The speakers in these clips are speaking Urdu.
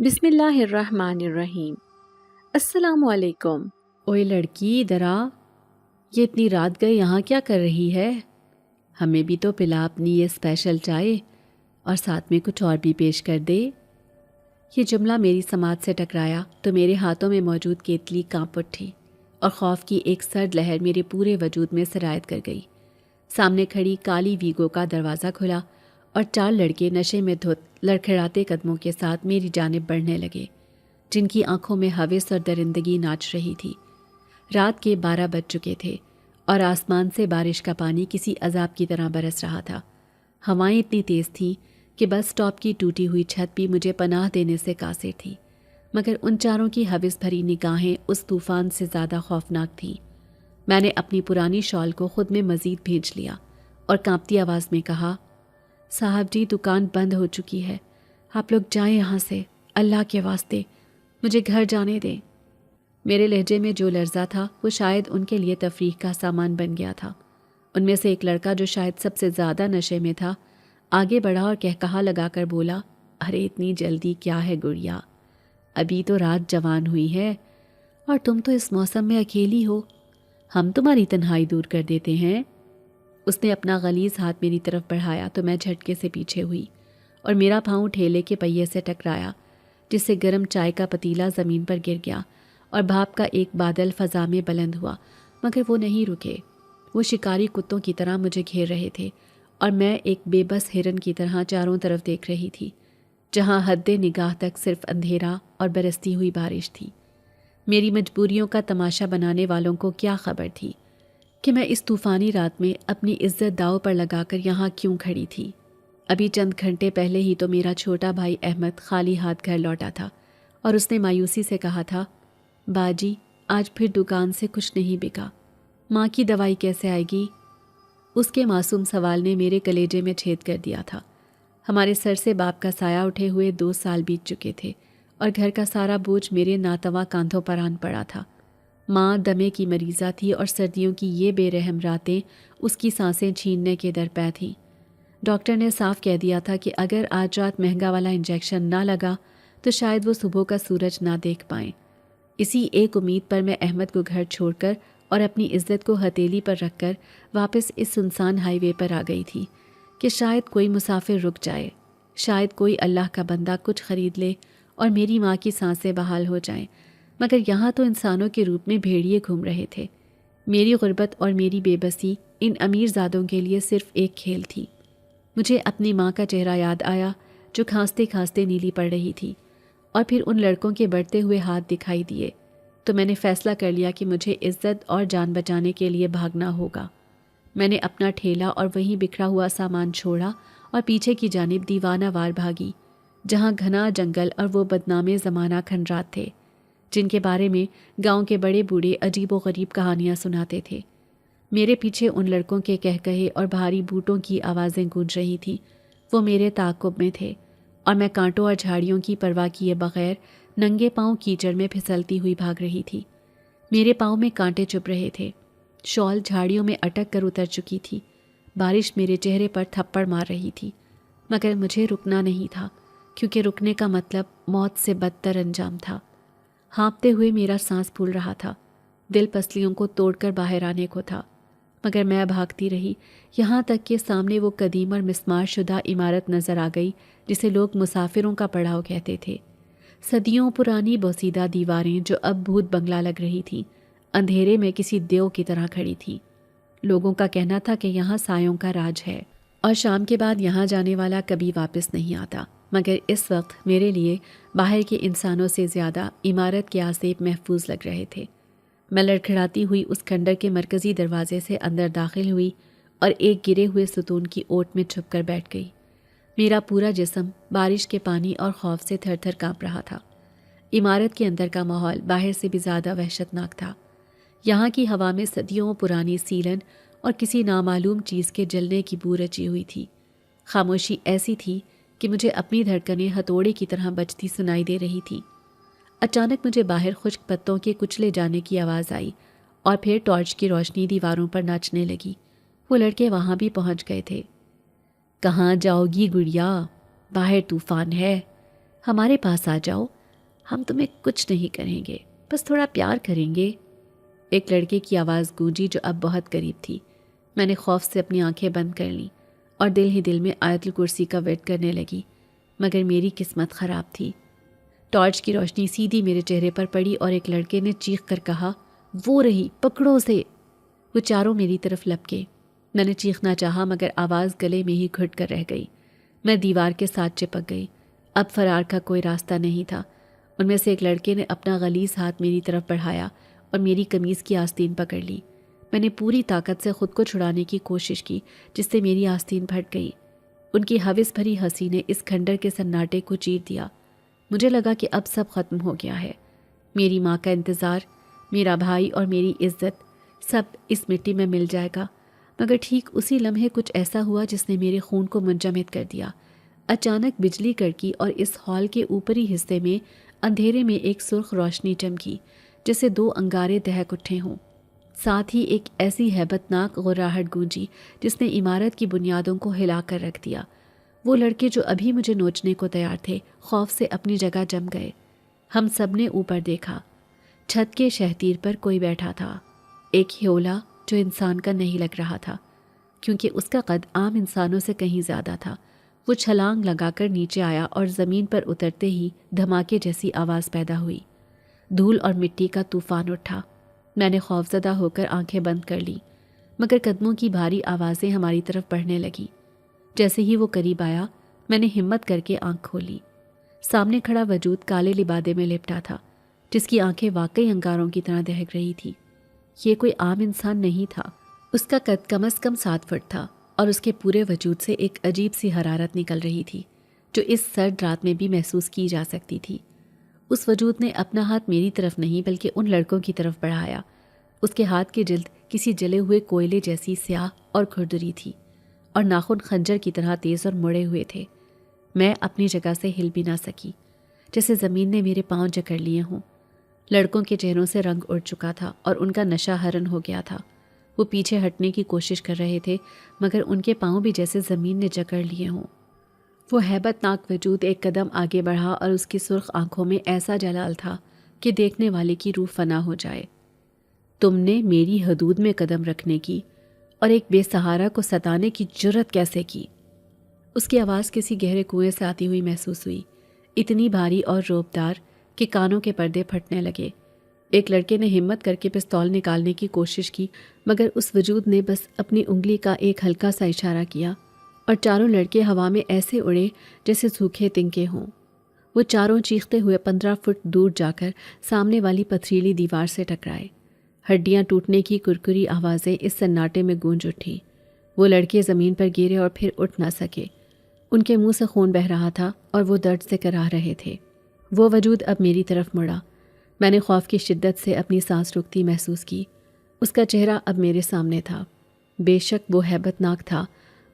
بسم اللہ الرحمن الرحیم۔ السلام علیکم۔ اوے لڑکی ادھر آ، یہ اتنی رات گئے یہاں کیا کر رہی ہے؟ ہمیں بھی تو پلا اپنی یہ اسپیشل چائے اور ساتھ میں کچھ اور بھی پیش کر دے۔ یہ جملہ میری سماعت سے ٹکرایا تو میرے ہاتھوں میں موجود کیتلی کانپ اٹھی اور خوف کی ایک سرد لہر میرے پورے وجود میں سرایت کر گئی۔ سامنے کھڑی کالی ویگو کا دروازہ کھلا اور 4 لڑکے نشے میں دھت لڑکھڑاتے قدموں کے ساتھ میری جانب بڑھنے لگے، جن کی آنکھوں میں ہوس اور درندگی ناچ رہی تھی۔ رات کے 12 بج چکے تھے اور آسمان سے بارش کا پانی کسی عذاب کی طرح برس رہا تھا۔ ہوائیں اتنی تیز تھیں کہ بس اسٹاپ کی ٹوٹی ہوئی چھت بھی مجھے پناہ دینے سے قاصر تھی، مگر ان چاروں کی ہوس بھری نگاہیں اس طوفان سے زیادہ خوفناک تھیں۔ میں نے اپنی پرانی شال کو خود میں مزید بھیج لیا اور کانپتی آواز میں کہا، صاحب جی دکان بند ہو چکی ہے، آپ لوگ جائیں یہاں سے، اللہ کے واسطے مجھے گھر جانے دیں۔ میرے لہجے میں جو لرزہ تھا وہ شاید ان کے لیے تفریح کا سامان بن گیا تھا۔ ان میں سے ایک لڑکا جو شاید سب سے زیادہ نشے میں تھا آگے بڑھا اور کہا لگا کر بولا، ارے اتنی جلدی کیا ہے گڑیا، ابھی تو رات جوان ہوئی ہے اور تم تو اس موسم میں اکیلی ہو، ہم تمہاری تنہائی دور کر دیتے ہیں۔ اس نے اپنا غلیظ ہاتھ میری طرف بڑھایا تو میں جھٹکے سے پیچھے ہوئی اور میرا پاؤں ٹھیلے کے پہیے سے ٹکرایا، جس سے گرم چائے کا پتیلا زمین پر گر گیا اور بھاپ کا ایک بادل فضا میں بلند ہوا، مگر وہ نہیں رکے۔ وہ شکاری کتوں کی طرح مجھے گھیر رہے تھے اور میں ایک بے بس ہرن کی طرح چاروں طرف دیکھ رہی تھی، جہاں حد نگاہ تک صرف اندھیرا اور برستی ہوئی بارش تھی۔ میری مجبوریوں کا تماشا بنانے والوں کو کیا خبر تھی کہ میں اس طوفانی رات میں اپنی عزت داؤ پر لگا کر یہاں کیوں کھڑی تھی۔ ابھی چند گھنٹے پہلے ہی تو میرا چھوٹا بھائی احمد خالی ہاتھ گھر لوٹا تھا اور اس نے مایوسی سے کہا تھا، باجی آج پھر دکان سے کچھ نہیں بکا، ماں کی دوائی کیسے آئے گی؟ اس کے معصوم سوال نے میرے کلیجے میں چھید کر دیا تھا۔ ہمارے سر سے باپ کا سایہ اٹھے ہوئے 2 سال بیت چکے تھے اور گھر کا سارا بوجھ میرے ناتواں کاندھوں پر آن پڑا تھا۔ ماں دمے کی مریضہ تھی اور سردیوں کی یہ بے رحم راتیں اس کی سانسیں چھیننے کے درپے تھیں۔ ڈاکٹر نے صاف کہہ دیا تھا کہ اگر آج رات مہنگا والا انجیکشن نہ لگا تو شاید وہ صبح کا سورج نہ دیکھ پائیں۔ اسی ایک امید پر میں احمد کو گھر چھوڑ کر اور اپنی عزت کو ہتھیلی پر رکھ کر واپس اس سنسان ہائی وے پر آ گئی تھی کہ شاید کوئی مسافر رک جائے، شاید کوئی اللہ کا بندہ کچھ خرید لے اور میری ماں کی سانسیں بحال ہو جائیں، مگر یہاں تو انسانوں کے روپ میں بھیڑیے گھوم رہے تھے۔ میری غربت اور میری بے بسی ان امیر زادوں کے لیے صرف ایک کھیل تھی۔ مجھے اپنی ماں کا چہرہ یاد آیا جو کھانستے کھانستے نیلی پڑ رہی تھی، اور پھر ان لڑکوں کے بڑھتے ہوئے ہاتھ دکھائی دیے تو میں نے فیصلہ کر لیا کہ مجھے عزت اور جان بچانے کے لیے بھاگنا ہوگا۔ میں نے اپنا ٹھیلا اور وہیں بکھرا ہوا سامان چھوڑا اور پیچھے کی جانب دیوانہ وار بھاگی، جہاں گھنا جنگل اور وہ بدنام زمانہ کھنڈرات تھے جن کے بارے میں گاؤں کے بڑے بوڑھے عجیب و غریب کہانیاں سناتے تھے۔ میرے پیچھے ان لڑکوں کے کہکہے اور بھاری بوٹوں کی آوازیں گونج رہی تھیں، وہ میرے تعاقب میں تھے اور میں کانٹوں اور جھاڑیوں کی پرواہ کیے بغیر ننگے پاؤں کیچڑ میں پھسلتی ہوئی بھاگ رہی تھی۔ میرے پاؤں میں کانٹے چبھ رہے تھے، شال جھاڑیوں میں اٹک کر اتر چکی تھی، بارش میرے چہرے پر تھپڑ مار رہی تھی، مگر مجھے رکنا نہیں تھا، کیونکہ رکنے کا مطلب موت سے بدتر انجام تھا۔ ہانپتے ہوئے میرا سانس پھول رہا تھا، دل پسلیوں کو توڑ کر باہر آنے کو تھا، مگر میں بھاگتی رہی یہاں تک کہ سامنے وہ قدیم اور مسمار شدہ عمارت نظر آ گئی جسے لوگ مسافروں کا پڑاؤ کہتے تھے۔ صدیوں پرانی بوسیدہ دیواریں جو اب بھوت بنگلہ لگ رہی تھیں، اندھیرے میں کسی دیو کی طرح کھڑی تھیں۔ لوگوں کا کہنا تھا کہ یہاں سایوں کا راج ہے اور شام کے بعد یہاں جانے والا کبھی واپس نہیں آتا، مگر اس وقت میرے لیے باہر کے انسانوں سے زیادہ عمارت کے آسیب محفوظ لگ رہے تھے۔ میں لڑکھڑاتی ہوئی اس کھنڈر کے مرکزی دروازے سے اندر داخل ہوئی اور ایک گرے ہوئے ستون کی اوٹ میں چھپ کر بیٹھ گئی۔ میرا پورا جسم بارش کے پانی اور خوف سے تھر تھر کانپ رہا تھا۔ عمارت کے اندر کا ماحول باہر سے بھی زیادہ وحشت ناک تھا۔ یہاں کی ہوا میں صدیوں پرانی سیلن اور کسی نامعلوم چیز کے جلنے کی بو رچی ہوئی تھی۔ خاموشی ایسی تھی کہ مجھے اپنی دھڑکنیں ہتھوڑے کی طرح بجتی سنائی دے رہی تھی۔ اچانک مجھے باہر خشک پتوں کے کچلے جانے کی آواز آئی اور پھر ٹارچ کی روشنی دیواروں پر ناچنے لگی۔ وہ لڑکے وہاں بھی پہنچ گئے تھے۔ کہاں جاؤ گی گڑیا؟ باہر طوفان ہے، ہمارے پاس آ جاؤ، ہم تمہیں کچھ نہیں کریں گے، بس تھوڑا پیار کریں گے۔ ایک لڑکے کی آواز گونجی جو اب بہت قریب تھی۔ میں نے خوف سے اپنی آنکھیں بند کر لیں اور دل ہی دل میں آیت الکرسی کا ورد کرنے لگی، مگر میری قسمت خراب تھی۔ ٹارچ کی روشنی سیدھی میرے چہرے پر پڑی اور ایک لڑکے نے چیخ کر کہا، وہ رہی، پکڑو اسے۔ وہ چاروں میری طرف لپکے۔ میں نے چیخنا چاہا مگر آواز گلے میں ہی گھٹ کر رہ گئی۔ میں دیوار کے ساتھ چپک گئی۔ اب فرار کا کوئی راستہ نہیں تھا۔ ان میں سے ایک لڑکے نے اپنا غلیظ ہاتھ میری طرف بڑھایا اور میری قمیض کی آستین پکڑ لی۔ میں نے پوری طاقت سے خود کو چھڑانے کی کوشش کی، جس سے میری آستین پھٹ گئی۔ ان کی ہوس بھری ہنسی نے اس کھنڈر کے سناٹے کو چیر دیا۔ مجھے لگا کہ اب سب ختم ہو گیا ہے۔ میری ماں کا انتظار، میرا بھائی اور میری عزت، سب اس مٹی میں مل جائے گا۔ مگر ٹھیک اسی لمحے کچھ ایسا ہوا جس نے میرے خون کو منجمد کر دیا۔ اچانک بجلی کڑکی اور اس ہال کے اوپری حصے میں اندھیرے میں ایک سرخ روشنی چمکی، جیسے دو انگارے دہک اٹھے ہوں۔ ساتھ ہی ایک ایسی ہیبت ناک غراہٹ گونجی جس نے عمارت کی بنیادوں کو ہلا کر رکھ دیا۔ وہ لڑکے جو ابھی مجھے نوچنے کو تیار تھے، خوف سے اپنی جگہ جم گئے۔ ہم سب نے اوپر دیکھا۔ چھت کے شہتیر پر کوئی بیٹھا تھا، ایک ہیولا جو انسان کا نہیں لگ رہا تھا، کیونکہ اس کا قد عام انسانوں سے کہیں زیادہ تھا۔ وہ چھلانگ لگا کر نیچے آیا اور زمین پر اترتے ہی دھماکے جیسی آواز پیدا ہوئی۔ دھول اور مٹی کا طوفان اٹھا۔ میں نے خوفزدہ ہو کر آنکھیں بند کر لیں، مگر قدموں کی بھاری آوازیں ہماری طرف بڑھنے لگیں۔ جیسے ہی وہ قریب آیا، میں نے ہمت کر کے آنکھ کھولی۔ سامنے کھڑا وجود کالے لبادے میں لپٹا تھا، جس کی آنکھیں واقعی انگاروں کی طرح دہک رہی تھی۔ یہ کوئی عام انسان نہیں تھا۔ اس کا قد کم از کم 7 فٹ تھا اور اس کے پورے وجود سے ایک عجیب سی حرارت نکل رہی تھی جو اس سرد رات میں بھی محسوس کی جا سکتی تھی۔ اس وجود نے اپنا ہاتھ میری طرف نہیں بلکہ ان لڑکوں کی طرف بڑھایا۔ اس کے ہاتھ کی جلد کسی جلے ہوئے کوئلے جیسی سیاہ اور کھردری تھی اور ناخن خنجر کی طرح تیز اور مڑے ہوئے تھے۔ میں اپنی جگہ سے ہل بھی نہ سکی، جیسے زمین نے میرے پاؤں جکڑ لیے ہوں۔ لڑکوں کے چہروں سے رنگ اڑ چکا تھا اور ان کا نشہ حرن ہو گیا تھا۔ وہ پیچھے ہٹنے کی کوشش کر رہے تھے، مگر ان کے پاؤں بھی جیسے زمین نے جکڑ لیے ہوں۔ وہ ہیبت ناک وجود ایک قدم آگے بڑھا اور اس کی سرخ آنکھوں میں ایسا جلال تھا کہ دیکھنے والے کی روح فنا ہو جائے۔ تم نے میری حدود میں قدم رکھنے کی اور ایک بے سہارا کو ستانے کی جرت کیسے کی؟ اس کی آواز کسی گہرے کنویں سے آتی ہوئی محسوس ہوئی، اتنی بھاری اور روبدار کہ کانوں کے پردے پھٹنے لگے۔ ایک لڑکے نے ہمت کر کے پستول نکالنے کی کوشش کی، مگر اس وجود نے بس اپنی انگلی کا ایک ہلکا سا اشارہ کیا اور چاروں لڑکے ہوا میں ایسے اڑے جیسے سوکھے تنکے ہوں۔ وہ چاروں چیختے ہوئے 15 فٹ دور جا کر سامنے والی پتھریلی دیوار سے ٹکرائے۔ ہڈیاں ٹوٹنے کی کرکری آوازیں اس سناٹے میں گونج اٹھی۔ وہ لڑکے زمین پر گرے اور پھر اٹھ نہ سکے۔ ان کے منہ سے خون بہہ رہا تھا اور وہ درد سے کراہ رہے تھے۔ وہ وجود اب میری طرف مڑا۔ میں نے خوف کی شدت سے اپنی سانس رکتی محسوس کی۔ اس کا چہرہ اب میرے سامنے تھا۔ بے شک وہ ہیبت ناک تھا،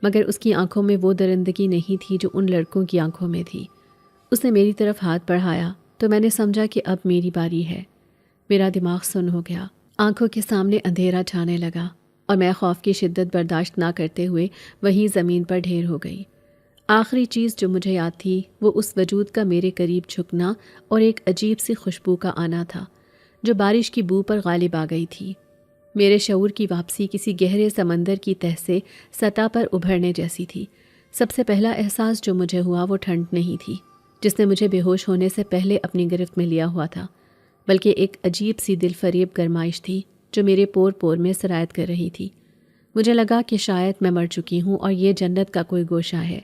مگر اس کی آنکھوں میں وہ درندگی نہیں تھی جو ان لڑکوں کی آنکھوں میں تھی۔ اس نے میری طرف ہاتھ بڑھایا تو میں نے سمجھا کہ اب میری باری ہے۔ میرا دماغ سن ہو گیا، آنکھوں کے سامنے اندھیرا چھانے لگا اور میں خوف کی شدت برداشت نہ کرتے ہوئے وہیں زمین پر ڈھیر ہو گئی۔ آخری چیز جو مجھے یاد تھی وہ اس وجود کا میرے قریب جھکنا اور ایک عجیب سی خوشبو کا آنا تھا جو بارش کی بو پر غالب آ گئی تھی۔ میرے شعور کی واپسی کسی گہرے سمندر کی تہ سے سطح پر ابھرنے جیسی تھی۔ سب سے پہلا احساس جو مجھے ہوا وہ ٹھنڈ نہیں تھی جس نے مجھے بے ہوش ہونے سے پہلے اپنی گرفت میں لیا ہوا تھا، بلکہ ایک عجیب سی دل فریب گرمائش تھی جو میرے پور پور میں سرایت کر رہی تھی۔ مجھے لگا کہ شاید میں مر چکی ہوں اور یہ جنت کا کوئی گوشہ ہے،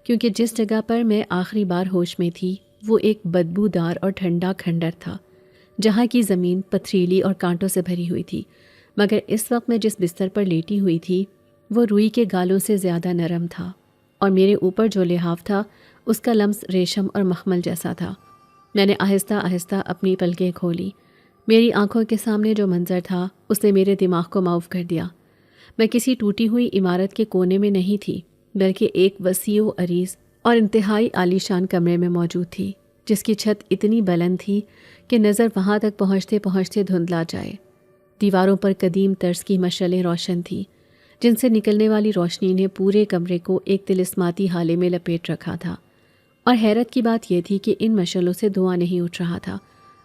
کیونکہ جس جگہ پر میں آخری بار ہوش میں تھی وہ ایک بدبودار اور ٹھنڈا کھنڈر تھا، جہاں کی زمین پتھریلی اور کانٹوں سے بھری ہوئی تھی، مگر اس وقت میں جس بستر پر لیٹی ہوئی تھی وہ روئی کے گالوں سے زیادہ نرم تھا، اور میرے اوپر جو لحاف تھا اس کا لمس ریشم اور مخمل جیسا تھا۔ میں نے آہستہ آہستہ اپنی پلکیں کھولی۔ میری آنکھوں کے سامنے جو منظر تھا اس نے میرے دماغ کو معاف کر دیا۔ میں کسی ٹوٹی ہوئی عمارت کے کونے میں نہیں تھی، بلکہ ایک وسیع و عریض اور انتہائی عالیشان کمرے میں موجود تھی، جس کی چھت اتنی بلند تھی کہ نظر وہاں تک پہنچتے پہنچتے دھندلا جائے۔ دیواروں پر قدیم طرز کی مشعلیں روشن تھیں، جن سے نکلنے والی روشنی نے پورے کمرے کو ایک طلسماتی حالے میں لپیٹ رکھا تھا۔ اور حیرت کی بات یہ تھی کہ ان مشعلوں سے دھواں نہیں اٹھ رہا تھا،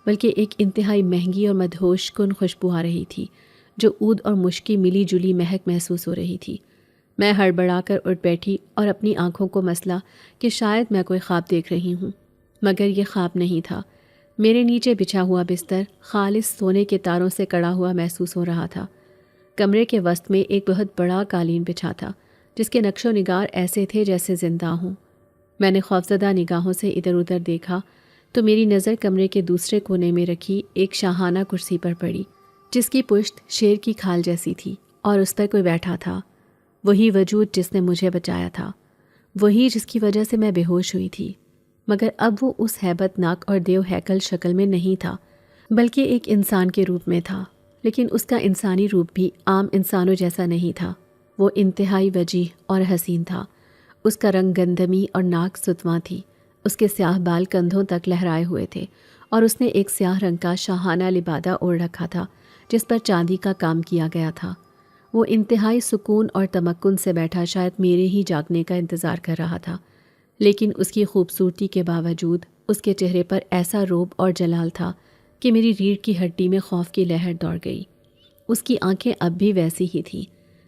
بلکہ ایک انتہائی مہنگی اور مدہوش کن خوشبو آ رہی تھی جو عود اور مشک کی ملی جلی مہک محسوس ہو رہی تھی۔ میں ہڑبڑا کر اٹھ بیٹھی اور اپنی آنکھوں کو مسلا کہ شاید میں کوئی خواب دیکھ رہی ہوں، مگر یہ خواب نہیں تھا۔ میرے نیچے بچھا ہوا بستر خالص سونے کے تاروں سے کڑا ہوا محسوس ہو رہا تھا۔ کمرے کے وسط میں ایک بہت بڑا قالین بچھا تھا جس کے نقش و نگار ایسے تھے جیسے زندہ ہوں۔ میں نے خوفزدہ نگاہوں سے ادھر ادھر دیکھا تو میری نظر کمرے کے دوسرے کونے میں رکھی ایک شاہانہ کرسی پر پڑی جس کی پشت شیر کی کھال جیسی تھی اور اس پر کوئی بیٹھا تھا، وہی وجود جس نے مجھے بچایا تھا، وہی جس کی وجہ سے میں بے ہوش ہوئی تھی، مگر اب وہ اس ہیبت ناک اور دیو ہیکل شکل میں نہیں تھا بلکہ ایک انسان کے روپ میں تھا، لیکن اس کا انسانی روپ بھی عام انسانوں جیسا نہیں تھا۔ وہ انتہائی وجیح اور حسین تھا۔ اس کا رنگ گندمی اور ناک ستواں تھی، اس کے سیاہ بال کندھوں تک لہرائے ہوئے تھے اور اس نے ایک سیاہ رنگ کا شاہانہ لبادہ اوڑھ رکھا تھا جس پر چاندی کا کام کیا گیا تھا۔ وہ انتہائی سکون اور تمکن سے بیٹھا شاید میرے ہی جاگنے کا انتظار کر رہا تھا، لیکن اس کی خوبصورتی کے باوجود اس کے چہرے پر ایسا روب اور جلال تھا کہ میری ریڑھ کی ہڈی میں خوف کی لہر دوڑ گئی۔ اس کی آنکھیں اب بھی ویسی ہی تھیں،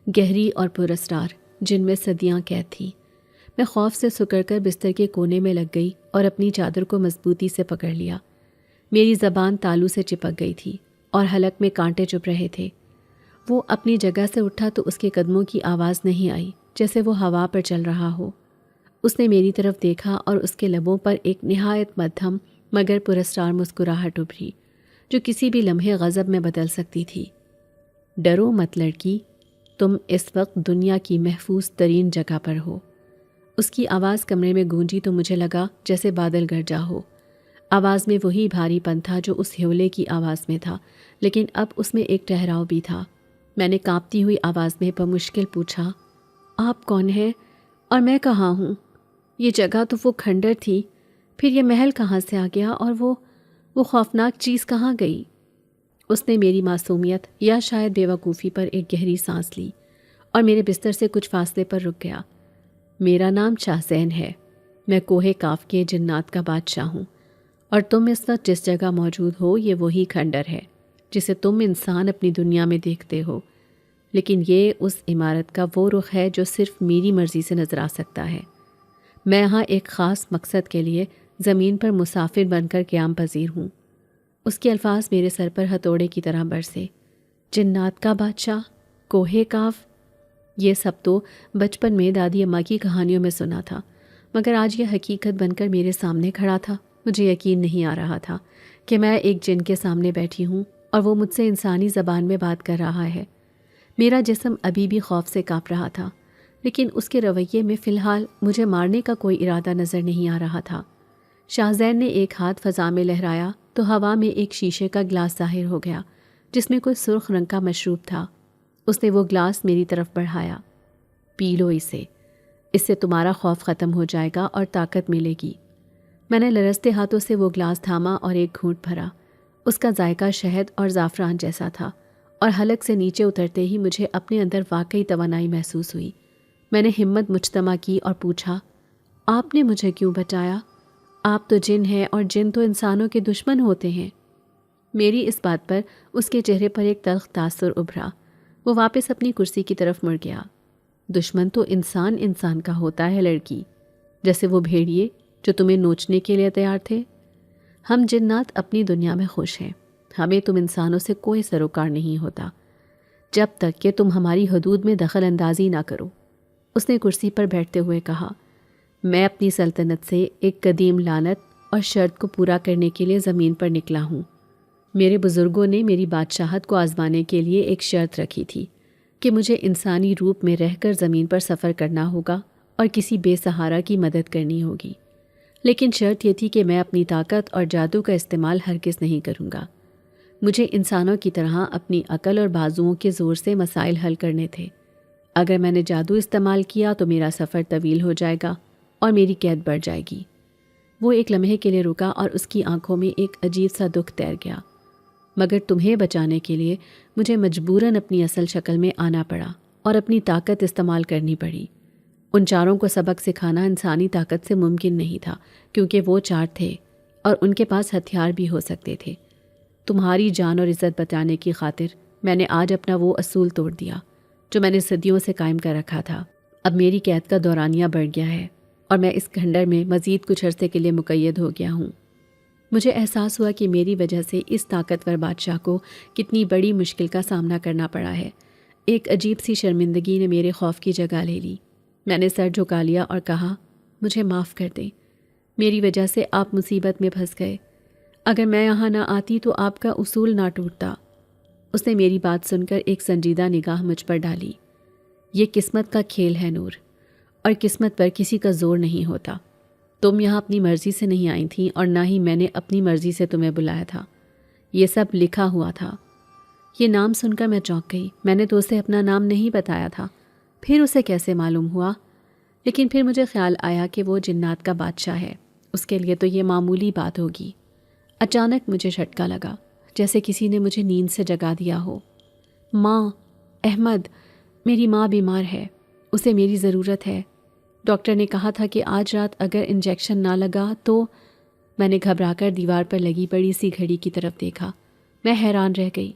گہری اور پراسرار، جن میں صدیاں قید تھیں۔ میں خوف سے سکڑ کر بستر کے کونے میں لگ گئی اور اپنی چادر کو مضبوطی سے پکڑ لیا۔ میری زبان تالو سے چپک گئی تھی اور حلق میں کانٹے چبھ رہے تھے۔ وہ اپنی جگہ سے اٹھا تو اس کے قدموں کی آواز نہیں آئی جیسے وہ ہوا پر چل رہا ہو۔ اس نے میری طرف دیکھا اور اس کے لبوں پر ایک نہایت مدھم مگر پراسرار مسکراہٹ ابھری جو کسی بھی لمحے غضب میں بدل سکتی تھی۔ ڈرو مت لڑکی، تم اس وقت دنیا کی محفوظ ترین جگہ پر ہو۔ اس کی آواز کمرے میں گونجی تو مجھے لگا جیسے بادل گرجا ہو۔ آواز میں وہی بھاری پن تھا جو اس ہیولے کی آواز میں تھا، لیکن اب اس میں ایک ٹھہراؤ بھی تھا۔ میں نے کانپتی ہوئی آواز میں بمشکل پوچھا، آپ کون ہیں اور میں کہاں ہوں؟ یہ جگہ تو وہ کھنڈر تھی، پھر یہ محل کہاں سے آ گیا اور وہ خوفناک چیز کہاں گئی؟ اس نے میری معصومیت یا شاید بے وقوفی پر ایک گہری سانس لی اور میرے بستر سے کچھ فاصلے پر رک گیا۔ میرا نام شاہزین ہے، میں کوہ کاف کے جنات کا بادشاہ ہوں، اور تم اس وقت جس جگہ موجود ہو یہ وہی کھنڈر ہے جسے تم انسان اپنی دنیا میں دیکھتے ہو، لیکن یہ اس عمارت کا وہ رخ ہے جو صرف میری مرضی سے نظر آ سکتا ہے۔ میں یہاں ایک خاص مقصد کے لیے زمین پر مسافر بن کر قیام پذیر ہوں۔ اس کے الفاظ میرے سر پر ہتھوڑے کی طرح برسے۔ جنات کا بادشاہ، کوہ کاف، یہ سب تو بچپن میں دادی اماں کی کہانیوں میں سنا تھا، مگر آج یہ حقیقت بن کر میرے سامنے کھڑا تھا۔ مجھے یقین نہیں آ رہا تھا کہ میں ایک جن کے سامنے بیٹھی ہوں اور وہ مجھ سے انسانی زبان میں بات کر رہا ہے۔ میرا جسم ابھی بھی خوف سے کانپ رہا تھا، لیکن اس کے رویے میں فی الحال مجھے مارنے کا کوئی ارادہ نظر نہیں آ رہا تھا۔ شاہزین نے ایک ہاتھ فضا میں لہرایا تو ہوا میں ایک شیشے کا گلاس ظاہر ہو گیا جس میں کوئی سرخ رنگ کا مشروب تھا۔ اس نے وہ گلاس میری طرف بڑھایا۔ پی لو اسے، اس سے تمہارا خوف ختم ہو جائے گا اور طاقت ملے گی۔ میں نے لرزتے ہاتھوں سے وہ گلاس تھاما اور ایک گھونٹ بھرا۔ اس کا ذائقہ شہد اور زعفران جیسا تھا، اور حلق سے نیچے اترتے ہی مجھے اپنے اندر واقعی توانائی محسوس ہوئی۔ میں نے ہمت مجتمع کی اور پوچھا، آپ نے مجھے کیوں بچایا؟ آپ تو جن ہیں اور جن تو انسانوں کے دشمن ہوتے ہیں۔ میری اس بات پر اس کے چہرے پر ایک تلخ تاثر ابھرا۔ وہ واپس اپنی کرسی کی طرف مڑ گیا۔ دشمن تو انسان کا ہوتا ہے لڑکی، جیسے وہ بھیڑیے جو تمہیں نوچنے کے لیے تیار تھے۔ ہم جنات اپنی دنیا میں خوش ہیں، ہمیں تم انسانوں سے کوئی سروکار نہیں ہوتا جب تک کہ تم ہماری حدود میں دخل اندازی نہ کرو۔ اس نے کرسی پر بیٹھتے ہوئے کہا، میں اپنی سلطنت سے ایک قدیم لعنت اور شرط کو پورا کرنے کے لیے زمین پر نکلا ہوں۔ میرے بزرگوں نے میری بادشاہت کو آزمانے کے لیے ایک شرط رکھی تھی کہ مجھے انسانی روپ میں رہ کر زمین پر سفر کرنا ہوگا اور کسی بے سہارا کی مدد کرنی ہوگی، لیکن شرط یہ تھی کہ میں اپنی طاقت اور جادو کا استعمال ہرگز نہیں کروں گا۔ مجھے انسانوں کی طرح اپنی عقل اور بازوؤں کے زور سے مسائل حل کرنے تھے۔ اگر میں نے جادو استعمال کیا تو میرا سفر طویل ہو جائے گا اور میری قید بڑھ جائے گی۔ وہ ایک لمحے کے لیے رکا اور اس کی آنکھوں میں ایک عجیب سا دکھ تیر گیا۔ مگر تمہیں بچانے کے لیے مجھے مجبوراً اپنی اصل شکل میں آنا پڑا اور اپنی طاقت استعمال کرنی پڑی۔ ان چاروں کو سبق سکھانا انسانی طاقت سے ممکن نہیں تھا، کیونکہ وہ 4 تھے اور ان کے پاس ہتھیار بھی ہو سکتے تھے۔ تمہاری جان اور عزت بچانے کی خاطر میں نے آج اپنا وہ اصول توڑ دیا جو میں نے صدیوں سے قائم کر رکھا تھا۔ اب میری قید کا دورانیہ بڑھ گیا ہے اور میں اس کھنڈر میں مزید کچھ عرصے کے لیے مقید ہو گیا ہوں۔ مجھے احساس ہوا کہ میری وجہ سے اس طاقتور بادشاہ کو کتنی بڑی مشکل کا سامنا کرنا پڑا ہے۔ ایک عجیب سی شرمندگی نے میرے خوف کی جگہ لے لی۔ میں نے سر جھکا لیا اور کہا، مجھے معاف کر دیں، میری وجہ سے آپ مصیبت میں پھنس گئے۔ اگر میں یہاں نہ آتی تو آپ کا اصول نہ ٹوٹتا۔ اس نے میری بات سن کر ایک سنجیدہ نگاہ مجھ پر ڈالی۔ یہ قسمت کا کھیل ہے نور، اور قسمت پر کسی کا زور نہیں ہوتا۔ تم یہاں اپنی مرضی سے نہیں آئی تھیں اور نہ ہی میں نے اپنی مرضی سے تمہیں بلایا تھا۔ یہ سب لکھا ہوا تھا۔ یہ نام سن کر میں چونک گئی۔ میں نے تو اسے اپنا نام نہیں بتایا تھا، پھر اسے کیسے معلوم ہوا؟ لیکن پھر مجھے خیال آیا کہ وہ جنات کا بادشاہ ہے، اس کے لیے تو یہ معمولی بات ہوگی۔ اچانک مجھے جھٹکا لگا، جیسے کسی نے مجھے نیند سے جگا دیا ہو۔ ماں، احمد، میری ماں بیمار ہے، اسے میری ضرورت ہے۔ ڈاکٹر نے کہا تھا کہ آج رات اگر انجیکشن نہ لگا تو… میں نے گھبرا کر دیوار پر لگی بڑی سی گھڑی کی طرف دیکھا۔ میں حیران رہ گئی۔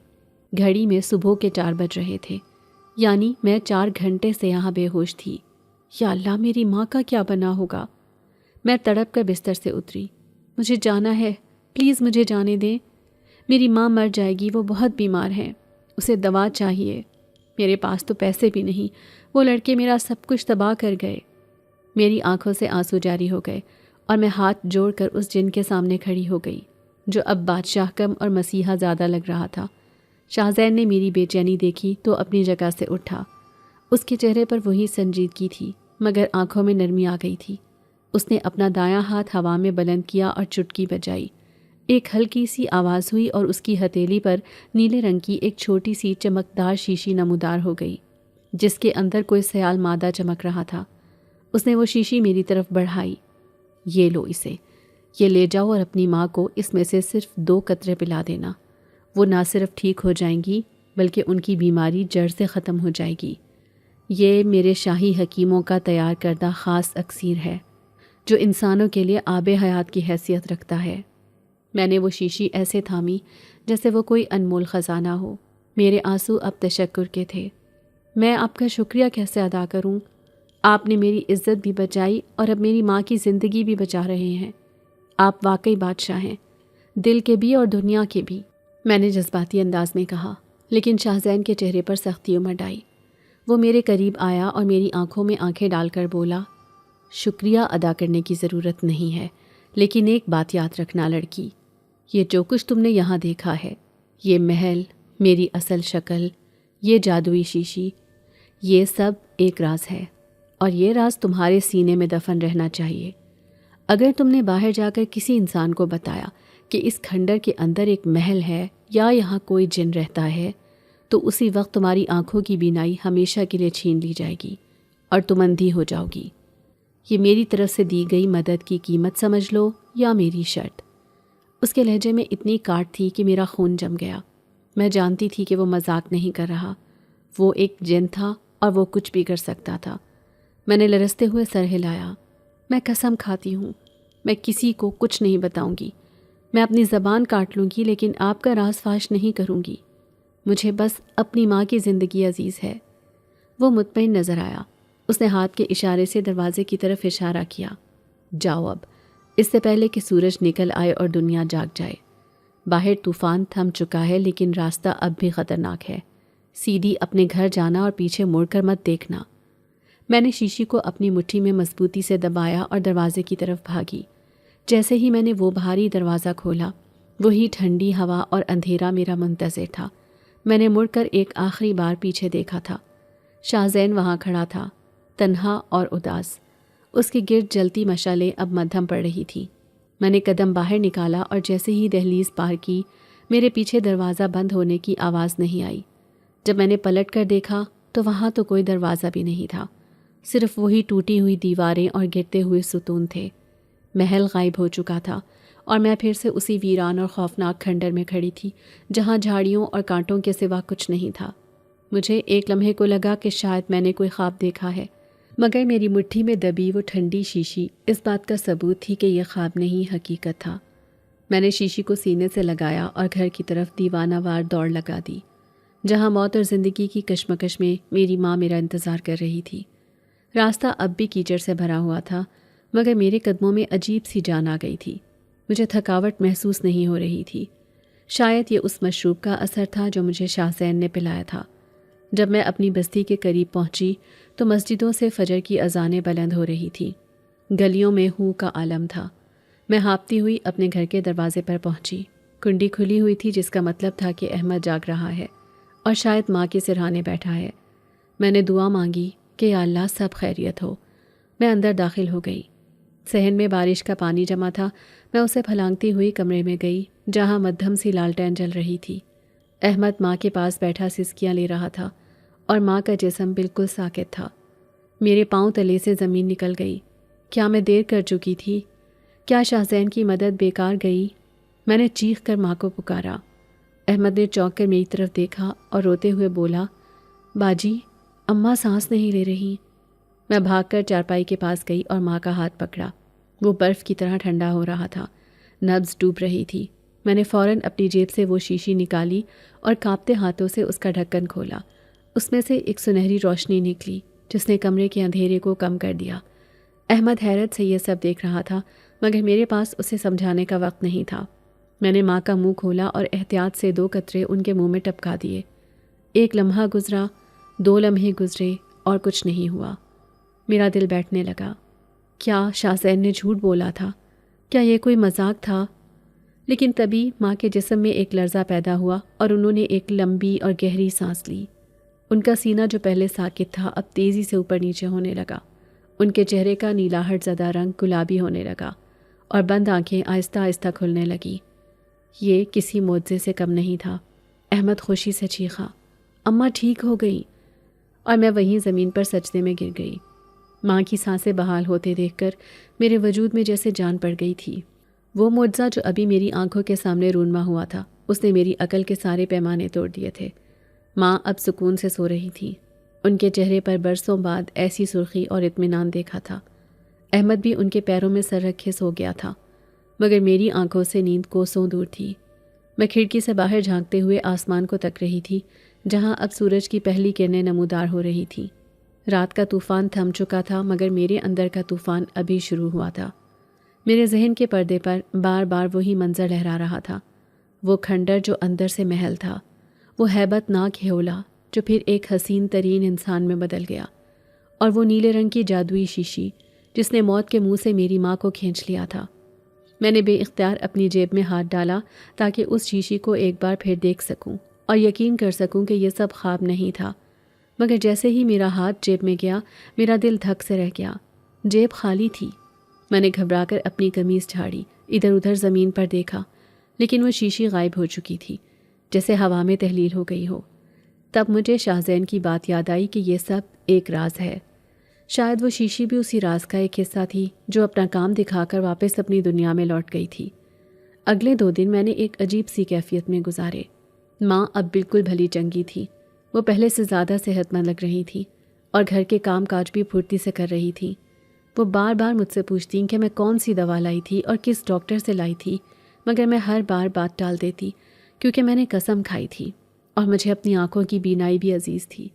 گھڑی میں صبح کے 4 بج رہے تھے، یعنی میں 4 گھنٹے سے یہاں بے ہوش تھی۔ یا اللہ، میری ماں کا کیا بنا ہوگا؟ میں تڑپ کر بستر سے اتری۔ مجھے جانا ہے، پلیز مجھے جانے دیں۔ میری ماں مر جائے گی، وہ بہت بیمار ہیں، اسے دوا چاہیے۔ میرے پاس تو پیسے بھی نہیں، وہ لڑکے میرا سب کچھ تباہ کر گئے۔ میری آنکھوں سے آنسو جاری ہو گئے اور میں ہاتھ جوڑ کر اس جن کے سامنے کھڑی ہو گئی جو اب بادشاہ کم اور مسیحا زیادہ لگ رہا تھا۔ شاہ زین نے میری بے چینی دیکھی تو اپنی جگہ سے اٹھا۔ اس کے چہرے پر وہی سنجیدگی تھی، مگر آنکھوں میں نرمی آ گئی تھی۔ اس نے اپنا دایاں ہاتھ ہوا میں بلند کیا اور چٹکی بجائی۔ ایک ہلکی سی آواز ہوئی اور اس کی ہتھیلی پر نیلے رنگ کی ایک چھوٹی سی چمکدار شیشی نمودار ہو گئی، جس کے اندر کوئی سیال مادہ چمک رہا تھا۔ اس نے وہ شیشی میری طرف بڑھائی۔ یہ لو اسے، یہ لے جاؤ اور اپنی ماں کو اس میں سے صرف 2 قطرے پلا دینا۔ وہ نہ صرف ٹھیک ہو جائیں گی بلکہ ان کی بیماری جڑ سے ختم ہو جائے گی۔ یہ میرے شاہی حکیموں کا تیار کردہ خاص اکسیر ہے جو انسانوں کے لیے آب حیات کی حیثیت رکھتا ہے۔ میں نے وہ شیشی ایسے تھامی جیسے وہ کوئی انمول خزانہ ہو۔ میرے آنسو اب تشکر کے تھے۔ میں آپ کا شکریہ کیسے ادا کروں؟ آپ نے میری عزت بھی بچائی اور اب میری ماں کی زندگی بھی بچا رہے ہیں۔ آپ واقعی بادشاہ ہیں، دل کے بھی اور دنیا کے بھی، میں نے جذباتی انداز میں کہا، لیکن شاہ زین کے چہرے پر سختی امڈ آئی۔ وہ میرے قریب آیا اور میری آنکھوں میں آنکھیں ڈال کر بولا، شکریہ ادا کرنے کی ضرورت نہیں ہے، لیکن ایک بات یاد رکھنا لڑکی، یہ جو کچھ تم نے یہاں دیکھا ہے، یہ محل، میری اصل شکل، یہ جادوئی شیشی، یہ سب ایک راز ہے، اور یہ راز تمہارے سینے میں دفن رہنا چاہیے۔ اگر تم نے باہر جا کر کسی انسان کو بتایا کہ اس کھنڈر کے اندر ایک محل ہے یا یہاں کوئی جن رہتا ہے، تو اسی وقت تمہاری آنکھوں کی بینائی ہمیشہ کے لیے چھین لی جائے گی اور تم اندھی ہو جاؤ گی۔ یہ میری طرف سے دی گئی مدد کی قیمت سمجھ لو یا میری شرط۔ اس کے لہجے میں اتنی کاٹ تھی کہ میرا خون جم گیا۔ میں جانتی تھی کہ وہ مذاق نہیں کر رہا، وہ ایک جن تھا اور وہ کچھ بھی کر سکتا تھا۔ میں نے لرزتے ہوئے سر ہلایا۔ میں قسم کھاتی ہوں، میں کسی کو کچھ نہیں بتاؤں گی۔ میں اپنی زبان کاٹ لوں گی لیکن آپ کا راز فاش نہیں کروں گی۔ مجھے بس اپنی ماں کی زندگی عزیز ہے۔ وہ مطمئن نظر آیا۔ اس نے ہاتھ کے اشارے سے دروازے کی طرف اشارہ کیا۔ جاؤ اب، اس سے پہلے کہ سورج نکل آئے اور دنیا جاگ جائے۔ باہر طوفان تھم چکا ہے لیکن راستہ اب بھی خطرناک ہے۔ سیدھی اپنے گھر جانا اور پیچھے مڑ کر مت دیکھنا۔ میں نے شیشی کو اپنی مٹھی میں مضبوطی سے دبایا اور دروازے کی طرف بھاگی۔ جیسے ہی میں نے وہ بھاری دروازہ کھولا، وہی ٹھنڈی ہوا اور اندھیرا میرا منتظر تھا۔ میں نے مڑ کر ایک آخری بار پیچھے دیکھا تھا۔ شاہ زین وہاں کھڑا تھا، تنہا اور اداس۔ اس کے گرد جلتی مشعلیں اب مدھم پڑ رہی تھی۔ میں نے قدم باہر نکالا اور جیسے ہی دہلیز پار کی، میرے پیچھے دروازہ بند ہونے کی آواز نہیں آئی۔ جب میں نے پلٹ کر دیکھا تو وہاں تو کوئی دروازہ بھی نہیں تھا، صرف وہی ٹوٹی ہوئی دیواریں اور گرتے ہوئے ستون تھے۔ محل غائب ہو چکا تھا اور میں پھر سے اسی ویران اور خوفناک کھنڈر میں کھڑی تھی جہاں جھاڑیوں اور کانٹوں کے سوا کچھ نہیں تھا۔ مجھے ایک لمحے کو لگا کہ شاید میں نے کوئی خواب دیکھا ہے، مگر میری مٹھی میں دبی وہ ٹھنڈی شیشی اس بات کا ثبوت تھی کہ یہ خواب نہیں حقیقت تھا۔ میں نے شیشی کو سینے سے لگایا اور گھر کی طرف دیوانہ وار دوڑ لگا دی، جہاں موت اور زندگی کی کشمکش میں میری ماں میرا انتظار کر رہی تھی۔ راستہ اب بھی کیچڑ سے بھرا ہوا تھا، مگر میرے قدموں میں عجیب سی جان آ گئی تھی۔ مجھے تھکاوٹ محسوس نہیں ہو رہی تھی۔ شاید یہ اس مشروب کا اثر تھا جو مجھے شاہ زین نے پلایا تھا۔ جب میں اپنی بستی کے قریب پہنچی تو مسجدوں سے فجر کی اذانیں بلند ہو رہی تھیں۔ گلیوں میں ہو کا عالم تھا۔ میں ہانپتی ہوئی اپنے گھر کے دروازے پر پہنچی۔ کنڈی کھلی ہوئی تھی، جس کا مطلب تھا کہ احمد جاگ رہا ہے اور شاید ماں کے سرہانے بیٹھا ہے۔ میں نے دعا مانگی کہ یا اللہ سب خیریت ہو۔ میں اندر داخل ہو گئی۔ صحن میں بارش کا پانی جمع تھا۔ میں اسے پھلانگتی ہوئی کمرے میں گئی جہاں مدھم سی لالٹین جل رہی تھی۔ احمد ماں کے پاس بیٹھا سسکیاں لے رہا تھا اور ماں کا جسم بالکل ساکت تھا۔ میرے پاؤں تلے سے زمین نکل گئی۔ کیا میں دیر کر چکی تھی؟ کیا شاہ زین کی مدد بیکار گئی؟ میں نے چیخ کر ماں کو پکارا۔ احمد نے چونک کر میری طرف دیکھا اور روتے ہوئے بولا، باجی اماں سانس نہیں لے رہی۔ میں بھاگ کر چارپائی کے پاس گئی اور ماں کا ہاتھ پکڑا۔ وہ برف کی طرح ٹھنڈا ہو رہا تھا، نبض ڈوب رہی تھی۔ میں نے فوراً اپنی جیب سے وہ شیشی نکالی اور کانپتے ہاتھوں سے اس کا ڈھکن کھولا۔ اس میں سے ایک سنہری روشنی نکلی جس نے کمرے کے اندھیرے کو کم کر دیا۔ احمد حیرت سے یہ سب دیکھ رہا تھا، مگر میرے پاس اسے سمجھانے کا وقت نہیں تھا۔ میں نے ماں کا منہ کھولا اور احتیاط سے 2 قطرے ان کے منہ میں ٹپکا دیے۔ 1 لمحہ گزرا، 2 لمحے گزرے اور کچھ نہیں ہوا۔ میرا دل بیٹھنے لگا۔ کیا شاہ زین نے جھوٹ بولا تھا؟ کیا یہ کوئی مذاق تھا؟ لیکن تبھی ماں کے جسم میں ایک لرزہ پیدا ہوا اور انہوں نے ایک لمبی اور گہری سانس لی۔ ان کا سینہ جو پہلے ساکت تھا اب تیزی سے اوپر نیچے ہونے لگا۔ ان کے چہرے کا نیلاہٹ زدہ رنگ گلابی ہونے لگا اور بند آنکھیں آہستہ آہستہ کھلنے لگیں۔ یہ کسی معجزے سے کم نہیں تھا۔ احمد خوشی سے چیخا، اماں ٹھیک ہو گئی، اور میں وہیں زمین پر سجدے میں گر گئی۔ ماں کی سانسیں بحال ہوتے دیکھ کر میرے وجود میں جیسے جان پڑ گئی تھی۔ وہ معجزہ جو ابھی میری آنکھوں کے سامنے رونما ہوا تھا، اس نے میری عقل کے سارے پیمانے توڑ دیے تھے۔ ماں اب سکون سے سو رہی تھی۔ ان کے چہرے پر برسوں بعد ایسی سرخی اور اطمینان دیکھا تھا۔ احمد بھی ان کے پیروں میں سر رکھے سو گیا تھا، مگر میری آنکھوں سے نیند کوسوں دور تھی۔ میں کھڑکی سے باہر جھانکتے ہوئے آسمان کو تک رہی تھی، جہاں اب سورج کی پہلی کرنیں نمودار ہو رہی تھیں۔ رات کا طوفان تھم چکا تھا، مگر میرے اندر کا طوفان ابھی شروع ہوا تھا۔ میرے ذہن کے پردے پر بار بار وہی منظر لہرا رہا تھا، وہ کھنڈر جو اندر سے محل تھا، وہ ہیبت ناک ہیولا جو پھر ایک حسین ترین انسان میں بدل گیا، اور وہ نیلے رنگ کی جادوئی شیشی جس نے موت کے منہ سے میری ماں کو کھینچ لیا تھا۔ میں نے بے اختیار اپنی جیب میں ہاتھ ڈالا تاکہ اس شیشی کو ایک بار پھر دیکھ سکوں اور یقین کر سکوں کہ یہ سب خواب نہیں تھا، مگر جیسے ہی میرا ہاتھ جیب میں گیا میرا دل دھک سے رہ گیا۔ جیب خالی تھی۔ میں نے گھبرا کر اپنی قمیض جھاڑی، ادھر ادھر زمین پر دیکھا، لیکن وہ شیشی غائب ہو چکی تھی، جیسے ہوا میں تحلیل ہو گئی ہو۔ تب مجھے شاہ زین کی بات یاد آئی کہ یہ سب ایک راز ہے۔ شاید وہ شیشی بھی اسی راز کا ایک حصہ تھی جو اپنا کام دکھا کر واپس اپنی دنیا میں لوٹ گئی تھی۔ اگلے 2 دن میں نے ایک عجیب سی کیفیت میں گزارے۔ ماں اب بالکل بھلی چنگی تھی۔ وہ پہلے سے زیادہ صحت مند لگ رہی تھی اور گھر کے کام کاج بھی پھرتی سے کر رہی تھی۔ وہ بار بار مجھ سے پوچھتیں کہ میں کون سی دوا لائی تھی اور کس ڈاکٹر سے لائی تھی، مگر میں ہر بار بات ٹال دیتی کیونکہ میں نے قسم کھائی تھی اور مجھے اپنی آنکھوں کی بینائی بھی عزیز تھی۔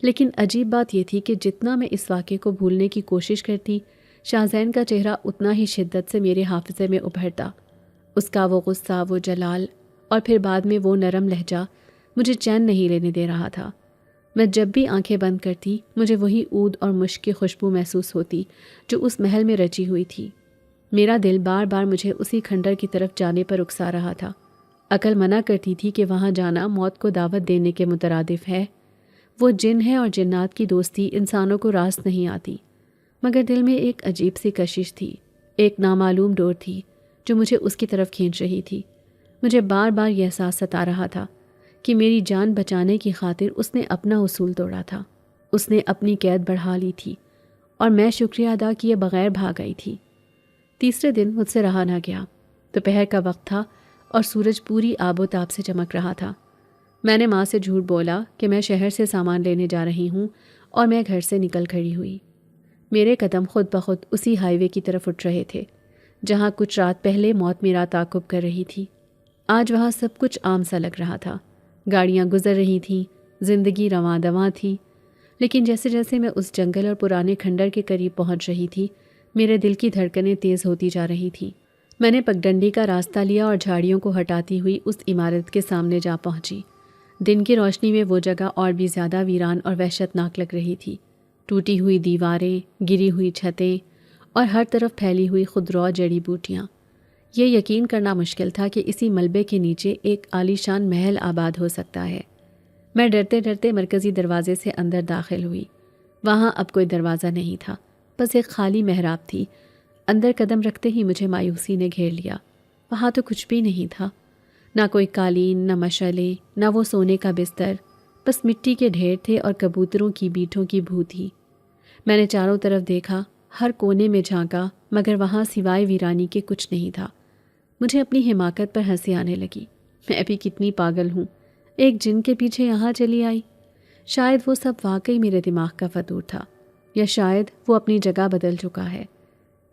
لیکن عجیب بات یہ تھی کہ جتنا میں اس واقعے کو بھولنے کی کوشش کرتی، شاہ زین کا چہرہ اتنا ہی شدت سے میرے حافظے میں ابھرتا۔ اس کا وہ غصہ، وہ جلال اور پھر بعد میں وہ نرم لہجہ مجھے چین نہیں لینے دے رہا تھا۔ میں جب بھی آنکھیں بند کرتی مجھے وہی عود اور مشک کی خوشبو محسوس ہوتی جو اس محل میں رچی ہوئی تھی۔ میرا دل بار بار مجھے اسی کھنڈر کی طرف جانے پر اکسا رہا تھا۔ عقل منع کرتی تھی کہ وہاں جانا موت کو دعوت دینے کے مترادف ہے۔ وہ جن ہے اور جنات کی دوستی انسانوں کو راست نہیں آتی، مگر دل میں ایک عجیب سی کشش تھی، ایک نامعلوم ڈور تھی جو مجھے اس کی طرف کھینچ رہی تھی۔ مجھے بار بار یہ احساس ستا رہا تھا کہ میری جان بچانے کی خاطر اس نے اپنا اصول توڑا تھا، اس نے اپنی قید بڑھا لی تھی اور میں شکریہ ادا کیے بغیر بھاگ آئی تھی۔ تیسرے دن مجھ سے رہا نہ گیا۔ دوپہر کا وقت تھا اور سورج پوری آب و تاب سے چمک رہا تھا۔ میں نے ماں سے جھوٹ بولا کہ میں شہر سے سامان لینے جا رہی ہوں اور میں گھر سے نکل کھڑی ہوئی۔ میرے قدم خود بخود اسی ہائی وے کی طرف اٹھ رہے تھے جہاں کچھ رات پہلے موت میرا تعاقب کر رہی تھی۔ آج وہاں سب کچھ عام سا لگ رہا تھا، گاڑیاں گزر رہی تھیں، زندگی رواں دواں تھی، لیکن جیسے جیسے میں اس جنگل اور پرانے کھنڈر کے قریب پہنچ رہی تھی میرے دل کی دھڑکنیں تیز ہوتی جا رہی تھیں۔ میں نے پگڈنڈی کا راستہ لیا اور جھاڑیوں کو ہٹاتی ہوئی اس عمارت کے سامنے جا پہنچی۔ دن کی روشنی میں وہ جگہ اور بھی زیادہ ویران اور وحشتناک لگ رہی تھی۔ ٹوٹی ہوئی دیواریں، گری ہوئی چھتیں اور ہر طرف پھیلی ہوئی خودرو جڑی بوٹیاں۔ یہ یقین کرنا مشکل تھا کہ اسی ملبے کے نیچے ایک عالیشان محل آباد ہو سکتا ہے۔ میں ڈرتے ڈرتے مرکزی دروازے سے اندر داخل ہوئی۔ وہاں اب کوئی دروازہ نہیں تھا، بس ایک خالی محراب تھی۔ اندر قدم رکھتے ہی مجھے مایوسی نے گھیر لیا۔ وہاں تو کچھ بھی نہیں تھا، نہ کوئی قالین، نہ مشعلیں، نہ وہ سونے کا بستر، بس مٹی کے ڈھیر تھے اور کبوتروں کی بیٹھوں کی بو تھی۔ میں نے چاروں طرف دیکھا، ہر کونے میں جھانکا، مگر وہاں سوائے ویرانی کے کچھ نہیں تھا۔ مجھے اپنی حماقت پر ہنسی آنے لگی۔ میں ابھی کتنی پاگل ہوں، ایک جن کے پیچھے یہاں چلی آئی۔ شاید وہ سب واقعی میرے دماغ کا فطور تھا، یا شاید وہ اپنی جگہ بدل چکا ہے۔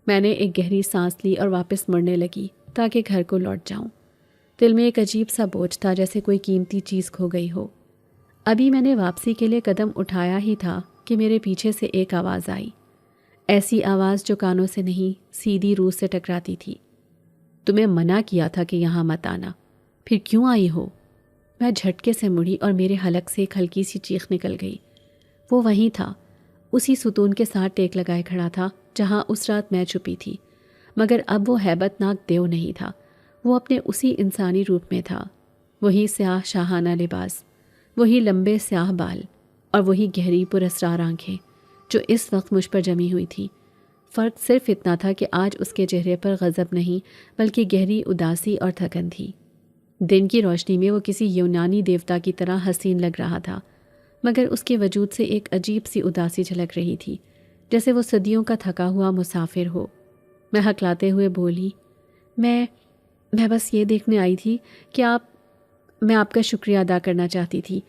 میں نے ایک گہری سانس لی اور واپس مڑنے لگی تاکہ گھر کو لوٹ جاؤں۔ دل میں ایک عجیب سا بوجھ تھا، جیسے کوئی قیمتی چیز کھو گئی ہو۔ ابھی میں نے واپسی کے لیے قدم اٹھایا ہی تھا کہ میرے پیچھے سے ایک آواز آئی، ایسی آواز جو کانوں سے نہیں سیدھی روح سے ٹکراتی تھی۔ تمہیں منع کیا تھا کہ یہاں مت آنا، پھر کیوں آئی ہو؟ میں جھٹکے سے مڑی اور میرے حلق سے ایک ہلکی سی چیخ نکل گئی۔ وہ وہیں تھا، اسی ستون کے ساتھ ٹیک لگائے کھڑا تھا جہاں اس رات میں چھپی تھی، مگر اب وہ ہیبت ناک دیو نہیں تھا، وہ اپنے اسی انسانی روپ میں تھا۔ وہی سیاہ شاہانہ لباس، وہی لمبے سیاہ بال اور وہی گہری پراسرار آنکھیں جو اس وقت مجھ پر جمی ہوئی تھی۔ فرق صرف اتنا تھا کہ آج اس کے چہرے پر غضب نہیں بلکہ گہری اداسی اور تھکن تھی۔ دن کی روشنی میں وہ کسی یونانی دیوتا کی طرح حسین لگ رہا تھا، مگر اس کے وجود سے ایک عجیب سی اداسی جھلک رہی تھی، جیسے وہ صدیوں کا تھکا ہوا مسافر ہو۔ میں ہکلاتے ہوئے بولی، میں بس یہ دیکھنے آئی تھی کہ میں آپ کا شکریہ ادا کرنا چاہتی تھی۔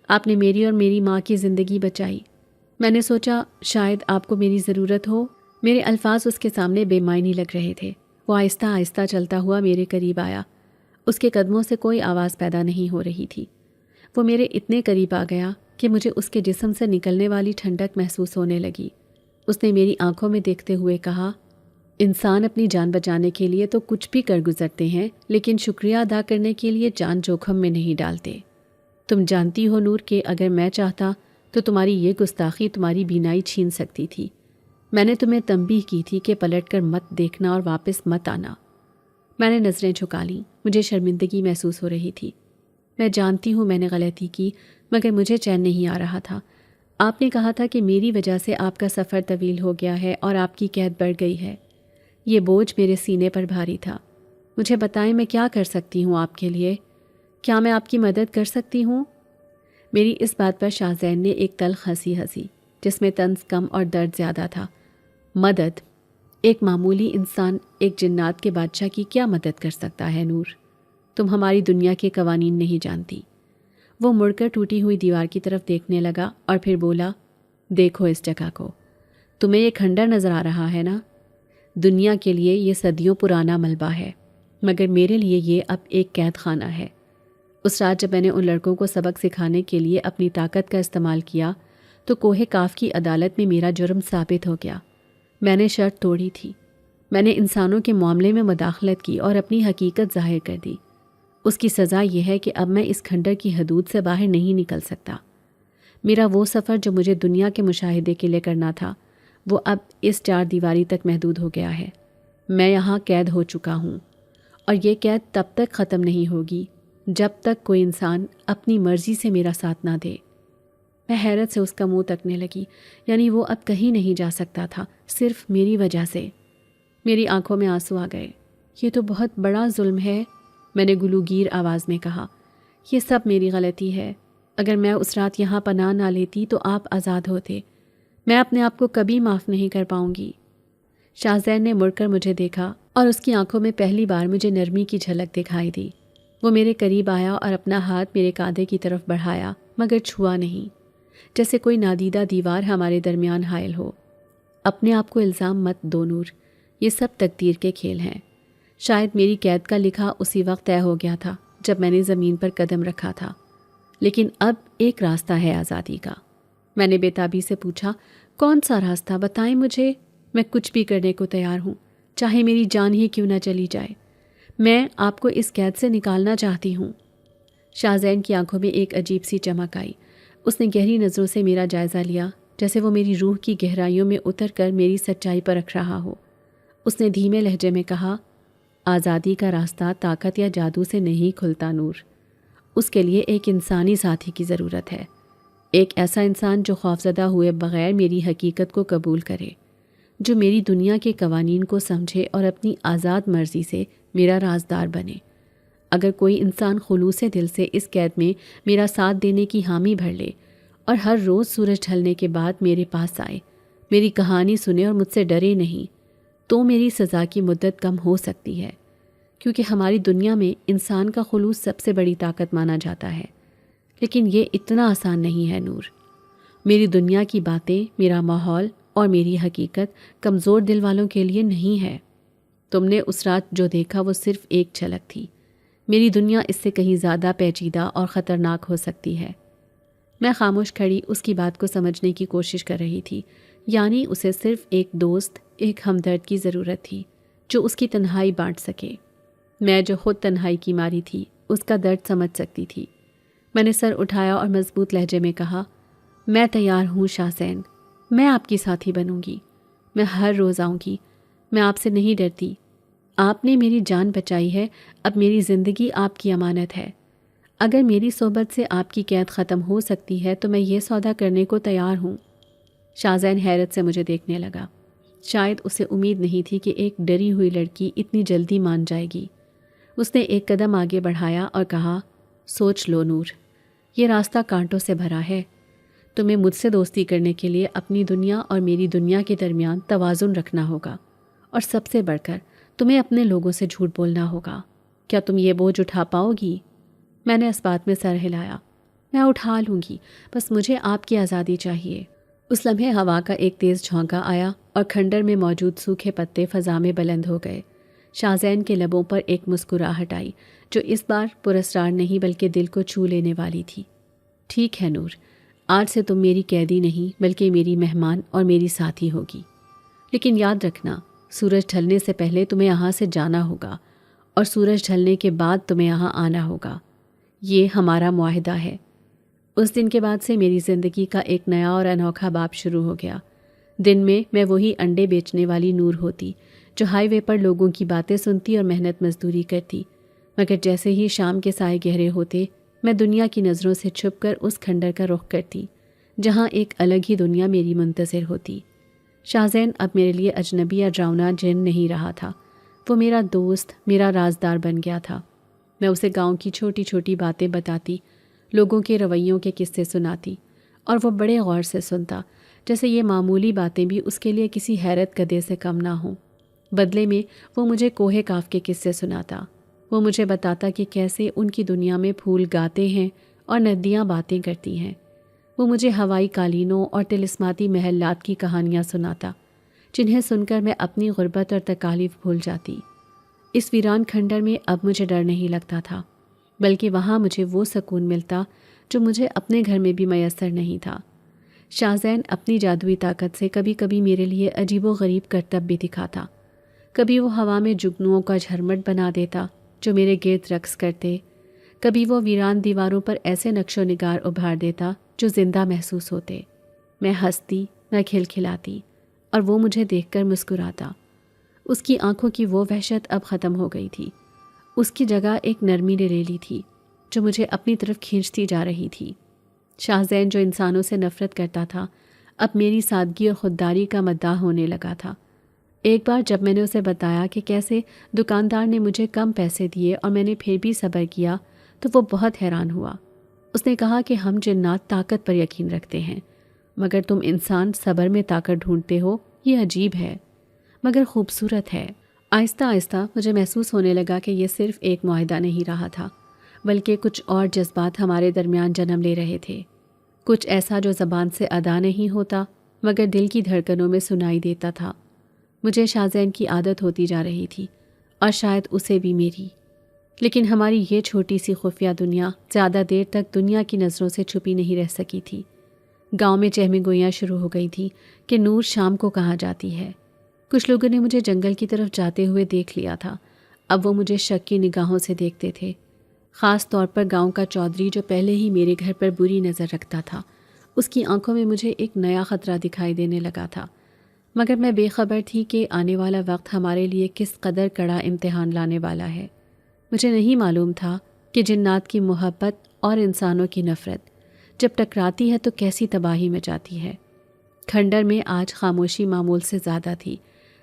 آپ نے میری اور میری ماں کی زندگی بچائی۔ میں نے سوچا شاید آپ کو میری ضرورت ہو۔ میرے الفاظ اس کے سامنے بے معنی لگ رہے تھے۔ وہ آہستہ آہستہ چلتا ہوا میرے قریب آیا۔ اس کے قدموں سے کوئی آواز پیدا نہیں ہو رہی تھی۔ وہ میرے اتنے قریب آ گیا کہ مجھے اس کے جسم سے نکلنے والی ٹھنڈک محسوس ہونے لگی۔ اس نے میری آنکھوں میں دیکھتے ہوئے کہا، انسان اپنی جان بچانے کے لیے تو کچھ بھی کر گزرتے ہیں، لیکن شکریہ ادا کرنے کے لیے جان جوخم میں نہیں ڈالتے۔ تم جانتی ہو نور کہ اگر میں چاہتا تو تمہاری یہ گستاخی تمہاری بینائی چھین سکتی تھی۔ میں نے تمہیں تنبیہ کی تھی کہ پلٹ کر مت دیکھنا اور واپس مت آنا۔ میں نے نظریں جھکا لیں، مجھے شرمندگی محسوس ہو رہی تھی۔ میں جانتی ہوں میں نے غلطی کی، مگر مجھے چین نہیں آ رہا تھا۔ آپ نے کہا تھا کہ میری وجہ سے آپ کا سفر طویل ہو گیا ہے اور آپ کی قید بڑھ گئی ہے۔ یہ بوجھ میرے سینے پر بھاری تھا۔ مجھے بتائیں میں کیا کر سکتی ہوں آپ کے لیے؟ کیا میں آپ کی مدد کر سکتی ہوں؟ میری اس بات پر شاہ زین نے ایک تلخ ہنسی ہنسی جس میں طنز کم اور درد زیادہ تھا۔ مدد؟ ایک معمولی انسان ایک جنات کے بادشاہ کی کیا مدد کر سکتا ہے نور؟ تم ہماری دنیا کے قوانین نہیں جانتی۔ وہ مڑ کر ٹوٹی ہوئی دیوار کی طرف دیکھنے لگا اور پھر بولا، دیکھو اس جگہ کو، تمہیں یہ کھنڈر نظر آ رہا ہے نا؟ دنیا کے لیے یہ صدیوں پرانا ملبہ ہے، مگر میرے لیے یہ اب ایک قید خانہ ہے۔ اس رات جب میں نے ان لڑکوں کو سبق سکھانے کے لیے اپنی طاقت کا استعمال کیا تو کوہ کاف کی عدالت میں میرا جرم ثابت ہو گیا۔ میں نے شرط توڑی تھی، میں نے انسانوں کے معاملے میں مداخلت کی اور اپنی حقیقت ظاہر کر دی۔ اس کی سزا یہ ہے کہ اب میں اس کھنڈر کی حدود سے باہر نہیں نکل سکتا۔ میرا وہ سفر جو مجھے دنیا کے مشاہدے کے لیے کرنا تھا وہ اب اس چار دیواری تک محدود ہو گیا ہے۔ میں یہاں قید ہو چکا ہوں، اور یہ قید تب تک ختم نہیں ہوگی جب تک کوئی انسان اپنی مرضی سے میرا ساتھ نہ دے۔ میں حیرت سے اس کا منہ تکنے لگی، یعنی وہ اب کہیں نہیں جا سکتا تھا، صرف میری وجہ سے۔ میری آنکھوں میں آنسو آ گئے۔ یہ تو بہت بڑا ظلم ہے، میں نے گلوگیر آواز میں کہا۔ یہ سب میری غلطی ہے۔ اگر میں اس رات یہاں پناہ نہ لیتی تو آپ آزاد ہوتے۔ میں اپنے آپ کو کبھی معاف نہیں کر پاؤں گی۔ شاہ زین نے مڑ کر مجھے دیکھا اور اس کی آنکھوں میں پہلی بار مجھے نرمی کی جھلک دکھائی دی۔ وہ میرے قریب آیا اور اپنا ہاتھ میرے کاندھے کی طرف بڑھایا، مگر چھوا نہیں، جیسے کوئی نادیدہ دیوار ہمارے درمیان حائل ہو۔ اپنے آپ کو الزام مت دو نور، یہ سب تقدیر کے کھیل ہیں۔ شاید میری قید کا لکھا اسی وقت طے ہو گیا تھا جب میں نے زمین پر قدم رکھا تھا، لیکن اب ایک راستہ ہے آزادی کا۔ میں نے بےتابی سے پوچھا، کون سا راستہ؟ بتائیں مجھے، میں کچھ بھی کرنے کو تیار ہوں، چاہے میری جان ہی کیوں نہ چلی جائے۔ میں آپ کو اس قید سے نکالنا چاہتی ہوں۔ شاہزین کی آنکھوں میں ایک عجیب سی چمک آئی۔ اس نے گہری نظروں سے میرا جائزہ لیا، جیسے وہ میری روح کی گہرائیوں میں اتر کر میری سچائی پرکھ رہا ہو۔ اس نے دھیمے لہجے میں کہا، آزادی کا راستہ طاقت یا جادو سے نہیں کھلتا نور، اس کے لیے ایک انسانی ساتھی کی ضرورت ہے، ایک ایسا انسان جو خوفزدہ ہوئے بغیر میری حقیقت کو قبول کرے، جو میری دنیا کے قوانین کو سمجھے اور اپنی آزاد مرضی سے میرا رازدار بنے۔ اگر کوئی انسان خلوص دل سے اس قید میں میرا ساتھ دینے کی حامی بھر لے اور ہر روز سورج ڈھلنے کے بعد میرے پاس آئے، میری کہانی سنے اور مجھ سے ڈرے نہیں، تو میری سزا کی مدت کم ہو سکتی ہے، کیونکہ ہماری دنیا میں انسان کا خلوص سب سے بڑی طاقت مانا جاتا ہے۔ لیکن یہ اتنا آسان نہیں ہے نور۔ میری دنیا کی باتیں، میرا ماحول اور میری حقیقت کمزور دل والوں کے لیے نہیں ہے۔ تم نے اس رات جو دیکھا وہ صرف ایک جھلک تھی، میری دنیا اس سے کہیں زیادہ پیچیدہ اور خطرناک ہو سکتی ہے۔ میں خاموش کھڑی اس کی بات کو سمجھنے کی کوشش کر رہی تھی، یعنی اسے صرف ایک دوست، ایک ہمدرد کی ضرورت تھی جو اس کی تنہائی بانٹ سکے۔ میں جو خود تنہائی کی ماری تھی، اس کا درد سمجھ سکتی تھی۔ میں نے سر اٹھایا اور مضبوط لہجے میں کہا، میں تیار ہوں شاہزین، میں آپ کی ساتھی بنوں گی، میں ہر روز آؤں گی، میں آپ سے نہیں ڈرتی۔ آپ نے میری جان بچائی ہے، اب میری زندگی آپ کی امانت ہے۔ اگر میری صحبت سے آپ کی قید ختم ہو سکتی ہے تو میں یہ سودا کرنے کو تیار ہوں۔ شاہزین حیرت سے مجھے دیکھنے لگا۔ شاید اسے امید نہیں تھی کہ ایک ڈری ہوئی لڑکی اتنی جلدی مان جائے گی۔ اس نے ایک قدم آگے بڑھایا اور کہا، سوچ لو نور، یہ راستہ کانٹوں سے بھرا ہے۔ تمہیں مجھ سے دوستی کرنے کے لیے اپنی دنیا اور میری دنیا کے درمیان توازن رکھنا ہوگا، اور سب سے بڑھ کر تمہیں اپنے لوگوں سے جھوٹ بولنا ہوگا۔ کیا تم یہ بوجھ اٹھا پاؤ گی؟ میں نے اس بات میں سر ہلایا۔ میں اٹھا لوں گی، بس مجھے آپ کی آزادی چاہیے۔ اس لمحے ہوا کا ایک تیز جھونکا آیا اور کھنڈر میں موجود سوکھے پتے فضا میں بلند ہو گئے۔ شاہزین کے لبوں پر ایک مسکراہٹ آئی جو اس بار پراسرار نہیں بلکہ دل کو چھو لینے والی تھی۔ ٹھیک ہے نور، آج سے تم میری قیدی نہیں بلکہ میری مہمان اور میری ساتھی ہوگی، لیکن یاد رکھنا، سورج ڈھلنے سے پہلے تمہیں یہاں سے جانا ہوگا اور سورج ڈھلنے کے بعد تمہیں یہاں آنا ہوگا۔ یہ ہمارا معاہدہ ہے۔ اس دن کے بعد سے میری زندگی کا ایک نیا اور انوکھا باب شروع ہو گیا۔ دن میں وہی انڈے بیچنے والی نور ہوتی جو ہائی وے پر لوگوں کی باتیں سنتی اور محنت مزدوری کرتی، مگر جیسے ہی شام کے سائے گہرے ہوتے، میں دنیا کی نظروں سے چھپ کر اس کھنڈر کا رخ کرتی جہاں ایک الگ ہی دنیا میری منتظر ہوتی۔ شاہزین اب میرے لیے اجنبی یا ڈراؤنا جن نہیں رہا تھا، وہ میرا دوست، میرا رازدار بن گیا تھا۔ میں اسے گاؤں کی چھوٹی چھوٹی باتیں بتاتی، لوگوں کے رویوں کے قصے سناتی، اور وہ بڑے غور سے سنتا، جیسے یہ معمولی باتیں بھی اس کے لیے کسی حیرت گدھے سے کم نہ ہوں۔ بدلے میں وہ مجھے کوہ کاف کے قصے سناتا، وہ مجھے بتاتا کہ کیسے ان کی دنیا میں پھول گاتے ہیں اور ندیاں باتیں کرتی ہیں۔ وہ مجھے ہوائی قالینوں اور طلسماتی محلات کی کہانیاں سناتا، جنہیں سن کر میں اپنی غربت اور تکالیف بھول جاتی۔ اس ویران کھنڈر میں اب مجھے ڈر نہیں لگتا تھا، بلکہ وہاں مجھے وہ سکون ملتا جو مجھے اپنے گھر میں بھی میسر نہیں تھا۔ شاہزین اپنی جادوئی طاقت سے کبھی کبھی میرے لیے عجیب و غریب کرتب بھی دکھاتا۔ کبھی وہ ہوا میں جگنوؤں کا جھرمٹ بنا دیتا جو میرے گرد رقص کرتے، کبھی وہ ویران دیواروں پر ایسے نقش و نگار ابھار دیتا جو زندہ محسوس ہوتے۔ میں ہنستی، میں کھلکھلاتی، اور وہ مجھے دیکھ کر مسکراتا۔ اس کی آنکھوں کی وہ وحشت اب ختم ہو گئی تھی، اس کی جگہ ایک نرمی نے لے لی تھی جو مجھے اپنی طرف کھینچتی جا رہی تھی۔ شاہزین جو انسانوں سے نفرت کرتا تھا، اب میری سادگی اور خودداری کا مداح ہونے لگا تھا۔ ایک بار جب میں نے اسے بتایا کہ کیسے دکاندار نے مجھے کم پیسے دیے اور میں نے پھر بھی صبر کیا، تو وہ بہت حیران ہوا۔ اس نے کہا کہ ہم جنات طاقت پر یقین رکھتے ہیں، مگر تم انسان صبر میں طاقت ڈھونڈتے ہو، یہ عجیب ہے مگر خوبصورت ہے۔ آہستہ آہستہ مجھے محسوس ہونے لگا کہ یہ صرف ایک معاہدہ نہیں رہا تھا، بلکہ کچھ اور جذبات ہمارے درمیان جنم لے رہے تھے، کچھ ایسا جو زبان سے ادا نہیں ہوتا مگر دل کی دھڑکنوں میں سنائی دیتا تھا۔ مجھے شاذین کی عادت ہوتی جا رہی تھی اور شاید اسے بھی میری، لیکن ہماری یہ چھوٹی سی خفیہ دنیا زیادہ دیر تک دنیا کی نظروں سے چھپی نہیں رہ سکی تھی۔ گاؤں میں چہمیں گوئیاں شروع ہو گئی تھی کہ نور شام کو کہاں جاتی ہے۔ کچھ لوگوں نے مجھے جنگل کی طرف جاتے ہوئے دیکھ لیا تھا۔ اب وہ مجھے شک کی نگاہوں سے دیکھتے تھے، خاص طور پر گاؤں کا چودھری جو پہلے ہی میرے گھر پر بری نظر رکھتا تھا۔ اس کی آنکھوں میں مجھے ایک نیا خطرہ دکھائی دینے لگا تھا، مگر میں بے خبر تھی کہ آنے والا وقت ہمارے لیے کس قدر کڑا امتحان لانے والا ہے۔ مجھے نہیں معلوم تھا کہ جنات کی محبت اور انسانوں کی نفرت جب ٹکراتی ہے تو کیسی تباہی مچاتی ہے۔ کھنڈر میں آج خاموشی معمول سے زیادہ تھی۔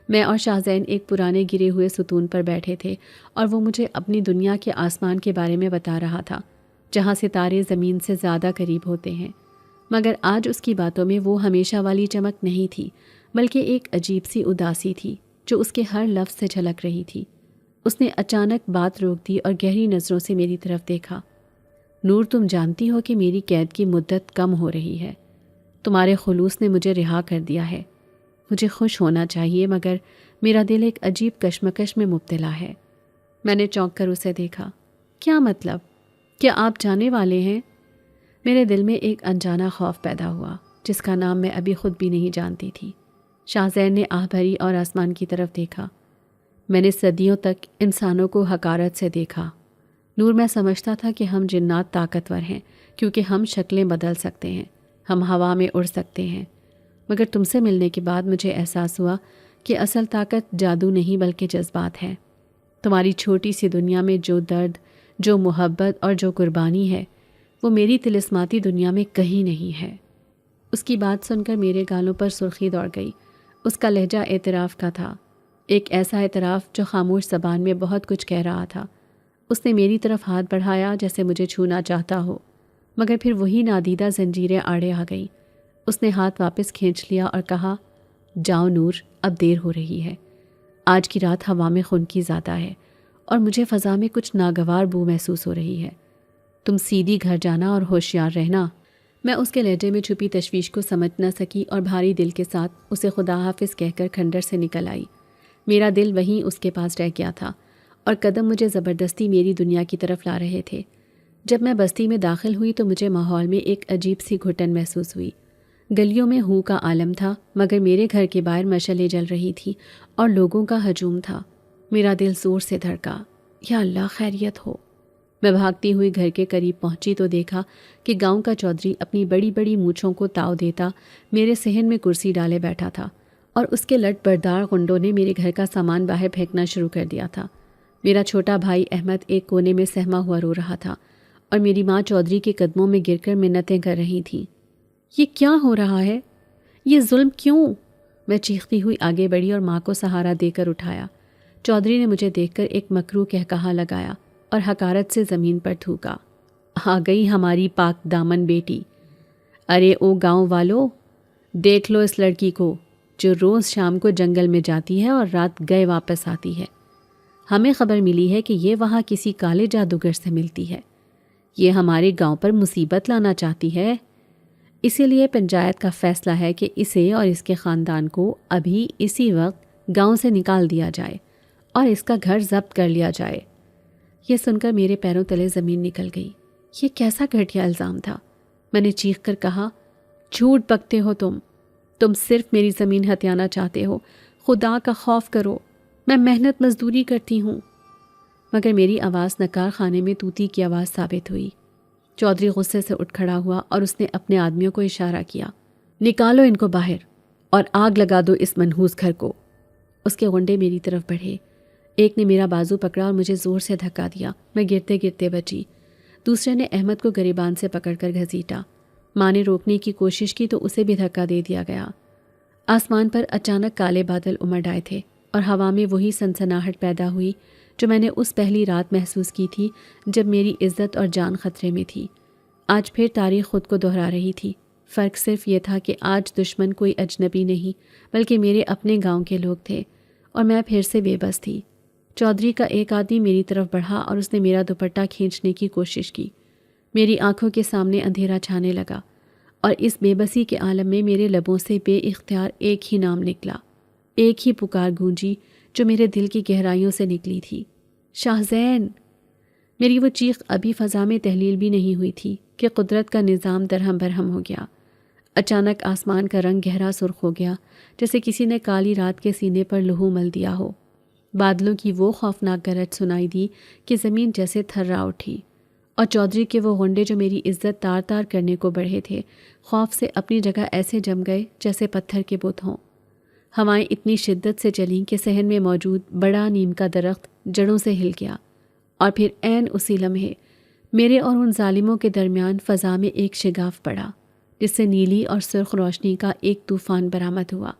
میں اور شاذین ایک پرانے گرے ہوئے ستون پر بیٹھے تھے اور وہ مجھے اپنی دنیا کے آسمان کے بارے میں بتا رہا تھا، جہاں ستارے زمین سے زیادہ قریب ہوتے ہیں۔ مگر آج اس کی باتوں میں وہ ہمیشہ والی چمک نہیں تھی، بلکہ ایک عجیب سی اداسی تھی جو اس کے ہر لفظ سے جھلک رہی تھی۔ اس نے اچانک بات روک دی اور گہری نظروں سے میری طرف دیکھا۔ نور، تم جانتی ہو کہ میری قید کی مدت کم ہو رہی ہے۔ تمہارے خلوص نے مجھے رہا کر دیا ہے۔ مجھے خوش ہونا چاہیے، مگر میرا دل ایک عجیب کشمکش میں مبتلا ہے۔ میں نے چونک کر اسے دیکھا۔ کیا مطلب؟ کیا آپ جانے والے ہیں؟ میرے دل میں ایک انجانا خوف پیدا ہوا جس کا نام میں ابھی خود بھی نہیں جانتی تھی۔ شاذین نے آہ بھری اور آسمان کی طرف دیکھا۔ میں نے صدیوں تک انسانوں کو حقارت سے دیکھا۔ نور، میں سمجھتا تھا کہ ہم جنات طاقتور ہیں کیونکہ ہم شکلیں بدل سکتے ہیں، ہم ہوا میں اڑ سکتے ہیں، مگر تم سے ملنے کے بعد مجھے احساس ہوا کہ اصل طاقت جادو نہیں بلکہ جذبات ہے۔ تمہاری چھوٹی سی دنیا میں جو درد، جو محبت اور جو قربانی ہے، وہ میری طلسماتی دنیا میں کہیں نہیں ہے۔ اس کی بات سن کر میرے گالوں پر سرخی دوڑ گئی۔ اس کا لہجہ اعتراف کا تھا، ایک ایسا اعتراف جو خاموش زبان میں بہت کچھ کہہ رہا تھا۔ اس نے میری طرف ہاتھ بڑھایا جیسے مجھے چھونا چاہتا ہو، مگر پھر وہی نادیدہ زنجیریں آڑے آ گئیں۔ اس نے ہاتھ واپس کھینچ لیا اور کہا، جاؤ نور، اب دیر ہو رہی ہے۔ آج کی رات ہوا میں خنکی زیادہ ہے اور مجھے فضا میں کچھ ناگوار بو محسوس ہو رہی ہے۔ تم سیدھی گھر جانا اور ہوشیار رہنا۔ میں اس کے لہجے میں چھپی تشویش کو سمجھ نہ سکی اور بھاری دل کے ساتھ اسے خدا حافظ کہہ کر کھنڈر سے نکل آئی۔ میرا دل وہیں اس کے پاس رہ گیا تھا اور قدم مجھے زبردستی میری دنیا کی طرف لا رہے تھے۔ جب میں بستی میں داخل ہوئی تو مجھے ماحول میں ایک عجیب سی گھٹن محسوس ہوئی۔ گلیوں میں ہو کا عالم تھا، مگر میرے گھر کے باہر مشعلیں جل رہی تھی اور لوگوں کا ہجوم تھا۔ میرا دل زور سے دھڑکا۔ یا اللہ، خیریت ہو۔ میں بھاگتی ہوئی گھر کے قریب پہنچی تو دیکھا کہ گاؤں کا چودھری اپنی بڑی بڑی مونچھوں کو تاؤ دیتا میرے صحن میں کرسی ڈالے بیٹھا تھا اور اس کے لٹ بردار غنڈوں نے میرے گھر کا سامان باہر پھینکنا شروع کر دیا تھا۔ میرا چھوٹا بھائی احمد ایک کونے میں سہما ہوا رو رہا تھا اور میری ماں چودھری کے قدموں میں گر کر منتیں کر رہی تھیں۔ یہ کیا ہو رہا ہے؟ یہ ظلم کیوں؟ میں چیختی ہوئی آگے بڑھی اور ماں کو سہارا دے کر اٹھایا۔ چودھری نے مجھے دیکھ کر ایک مکروہ کہکہا لگایا اور حقارت سے زمین پر تھوکا۔ آ گئی ہماری پاک دامن بیٹی۔ ارے او گاؤں والو، دیکھ لو اس لڑکی کو جو روز شام کو جنگل میں جاتی ہے اور رات گئے واپس آتی ہے۔ ہمیں خبر ملی ہے کہ یہ وہاں کسی کالے جادوگر سے ملتی ہے۔ یہ ہمارے گاؤں پر مصیبت لانا چاہتی ہے۔ اسی لیے پنچایت کا فیصلہ ہے کہ اسے اور اس کے خاندان کو ابھی اسی وقت گاؤں سے نکال دیا جائے اور اس کا گھر ضبط کر لیا جائے۔ یہ سن کر میرے پیروں تلے زمین نکل گئی۔ یہ کیسا گھٹیا الزام تھا؟ میں نے چیخ کر کہا، جھوٹ بکتے ہو تم صرف میری زمین ہتھیانا چاہتے ہو۔ خدا کا خوف کرو، میں محنت مزدوری کرتی ہوں۔ مگر میری آواز نکار خانے میں طوطی کی آواز ثابت ہوئی۔ چودھری غصے سے اٹھ کھڑا ہوا اور اس نے اپنے آدمیوں کو اشارہ کیا، نکالو ان کو باہر اور آگ لگا دو اس منحوس گھر کو۔ اس کے غنڈے میری طرف بڑھے۔ ایک نے میرا بازو پکڑا اور مجھے زور سے دھکا دیا۔ میں گرتے گرتے بچی۔ دوسرے نے احمد کو گریبان سے پکڑ کر گھسیٹا۔ ماں نے روکنے کی کوشش کی تو اسے بھی دھکا دے دیا گیا۔ آسمان پر اچانک کالے بادل امڈ آئے تھے اور ہوا میں وہی سنسناہٹ پیدا ہوئی جو میں نے اس پہلی رات محسوس کی تھی جب میری عزت اور جان خطرے میں تھی۔ آج پھر تاریخ خود کو دہرا رہی تھی۔ فرق صرف یہ تھا کہ آج دشمن کوئی اجنبی نہیں بلکہ میرے اپنے گاؤں کے لوگ تھے اور میں پھر سے بے بس تھی۔ چودھری کا ایک آدمی میری طرف بڑھا اور اس نے میرا دوپٹہ کھینچنے کی کوشش کی۔ میری آنکھوں کے سامنے اندھیرا چھانے لگا اور اس بے بسی کے عالم میں میرے لبوں سے بے اختیار ایک ہی نام نکلا، ایک ہی پکار گونجی جو میرے دل کی گہرائیوں سے نکلی تھی، شاہ زین۔ میری وہ چیخ ابھی فضا میں تحلیل بھی نہیں ہوئی تھی کہ قدرت کا نظام درہم برہم ہو گیا۔ اچانک آسمان کا رنگ گہرا سرخ ہو گیا، جیسے کسی نے کالی رات کے سینے پر لہو مل دیا ہو۔ بادلوں کی وہ خوفناک گرج سنائی دی کہ زمین جیسے تھرا اٹھی، اور چودھری کے وہ غنڈے جو میری عزت تار تار کرنے کو بڑھے تھے، خوف سے اپنی جگہ ایسے جم گئے جیسے پتھر کے بت ہوں۔ ہوائیں اتنی شدت سے چلیں کہ صحن میں موجود بڑا نیم کا درخت جڑوں سے ہل گیا، اور پھر عین اسی لمحے میرے اور ان ظالموں کے درمیان فضا میں ایک شگاف پڑا، جس سے نیلی اور سرخ روشنی کا ایک طوفان برآمد ہوا۔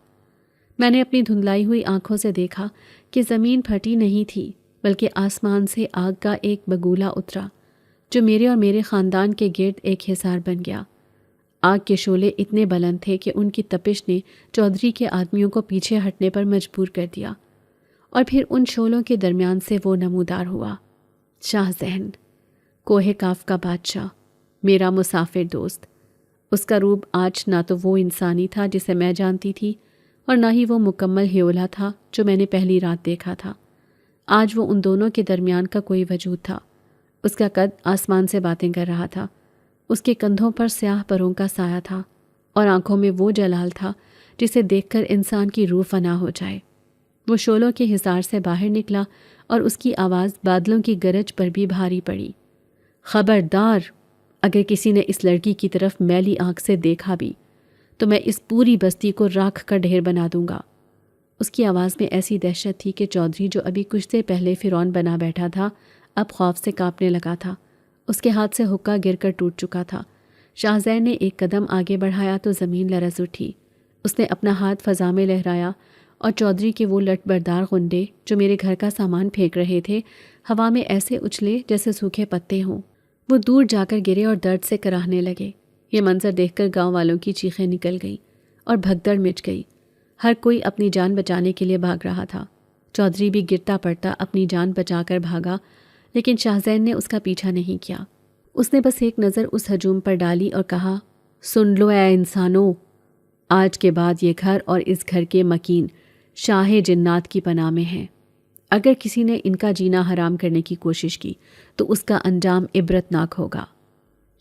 میں نے اپنی دھندلائی ہوئی آنکھوں سے دیکھا کہ زمین پھٹی نہیں تھی، بلکہ آسمان سے آگ کا ایک بگولا اترا، جو میرے اور میرے خاندان کے گرد ایک حصار بن گیا۔ آگ کے شعلے اتنے بلند تھے کہ ان کی تپش نے چودھری کے آدمیوں کو پیچھے ہٹنے پر مجبور کر دیا، اور پھر ان شعلوں کے درمیان سے وہ نمودار ہوا، شاہ زین، کوہ کاف کا بادشاہ، میرا مسافر دوست۔ اس کا روپ آج نہ تو وہ انسانی تھا جسے میں جانتی تھی، اور نہ ہی وہ مکمل ہیولا تھا جو میں نے پہلی رات دیکھا تھا۔ آج وہ ان دونوں کے درمیان کا کوئی وجود تھا۔ اس کا قد آسمان سے باتیں کر رہا تھا، اس کے کندھوں پر سیاہ پروں کا سایہ تھا، اور آنکھوں میں وہ جلال تھا جسے دیکھ کر انسان کی روح فنا ہو جائے۔ وہ شعلوں کے حصار سے باہر نکلا، اور اس کی آواز بادلوں کی گرج پر بھی بھاری پڑی۔ خبردار! اگر کسی نے اس لڑکی کی طرف میلی آنکھ سے دیکھا بھی تو میں اس پوری بستی کو راکھ کا ڈھیر بنا دوں گا۔ اس کی آواز میں ایسی دہشت تھی کہ چودھری جو ابھی کچھ دیر پہلے فرعون بنا بیٹھا تھا، اب خوف سے کانپنے لگا تھا۔ اس کے ہاتھ سے حقہ گر کر ٹوٹ چکا تھا۔ شاہ زین نے ایک قدم آگے بڑھایا تو زمین لرز اٹھی۔ اس نے اپنا ہاتھ فضا میں لہرایا، اور چودھری کے وہ لٹ بردار غنڈے جو میرے گھر کا سامان پھینک رہے تھے، ہوا میں ایسے اچھلے جیسے سوکھے پتے ہوں۔ وہ دور جا کر گرے اور درد سے کراہنے لگے۔ یہ منظر دیکھ کر گاؤں والوں کی چیخیں نکل گئیں اور بھگدڑ مچ گئی۔ ہر کوئی اپنی جان بچانے کے لیے بھاگ رہا تھا۔ چودھری بھی گرتا پڑتا اپنی جان بچا کر بھاگا، لیکن شاہ زین نے اس کا پیچھا نہیں کیا۔ اس نے بس ایک نظر اس ہجوم پر ڈالی اور کہا، سن لو اے انسانوں، آج کے بعد یہ گھر اور اس گھر کے مکین شاہ جنات کی پناہ میں ہیں۔ اگر کسی نے ان کا جینا حرام کرنے کی کوشش کی تو اس کا انجام عبرتناک ہوگا۔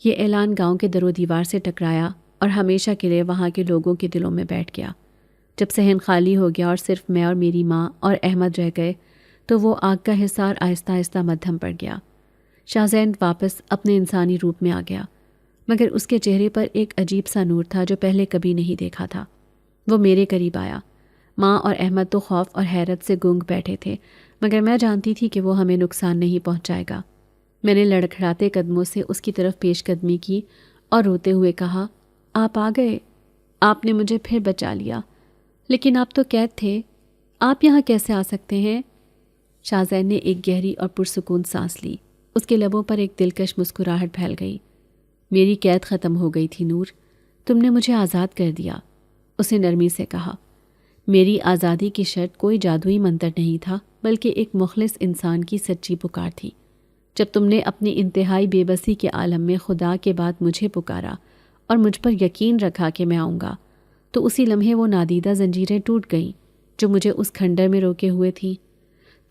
یہ اعلان گاؤں کے در و دیوار سے ٹکرایا اور ہمیشہ کے لیے وہاں کے لوگوں کے دلوں میں بیٹھ گیا۔ جب صحن خالی ہو گیا اور صرف میں اور میری ماں اور احمد رہ گئے تو وہ آگ کا حصار آہستہ آہستہ مدھم پڑ گیا۔ شاہ زین واپس اپنے انسانی روپ میں آ گیا، مگر اس کے چہرے پر ایک عجیب سا نور تھا جو پہلے کبھی نہیں دیکھا تھا۔ وہ میرے قریب آیا۔ ماں اور احمد تو خوف اور حیرت سے گنگ بیٹھے تھے، مگر میں جانتی تھی کہ وہ ہمیں نقصان نہیں پہنچائے گا۔ میں نے لڑکھڑاتے قدموں سے اس کی طرف پیش قدمی کی اور روتے ہوئے کہا، آپ آ گئے، آپ نے مجھے پھر بچا لیا، لیکن آپ تو قید تھے، آپ یہاں کیسے آ سکتے ہیں؟ شاہ زین نے ایک گہری اور پرسکون سانس لی۔ اس کے لبوں پر ایک دلکش مسکراہٹ پھیل گئی۔ میری قید ختم ہو گئی تھی نور، تم نے مجھے آزاد کر دیا، اس نے نرمی سے کہا۔ میری آزادی کی شرط کوئی جادوئی منتر نہیں تھا، بلکہ ایک مخلص انسان کی سچی پکار تھی۔ جب تم نے اپنی انتہائی بے بسی کے عالم میں خدا کے بعد مجھے پکارا اور مجھ پر یقین رکھا کہ میں آؤں گا، تو اسی لمحے وہ نادیدہ زنجیریں ٹوٹ گئیں جو مجھے اس کھنڈر میں روکے ہوئے تھیں۔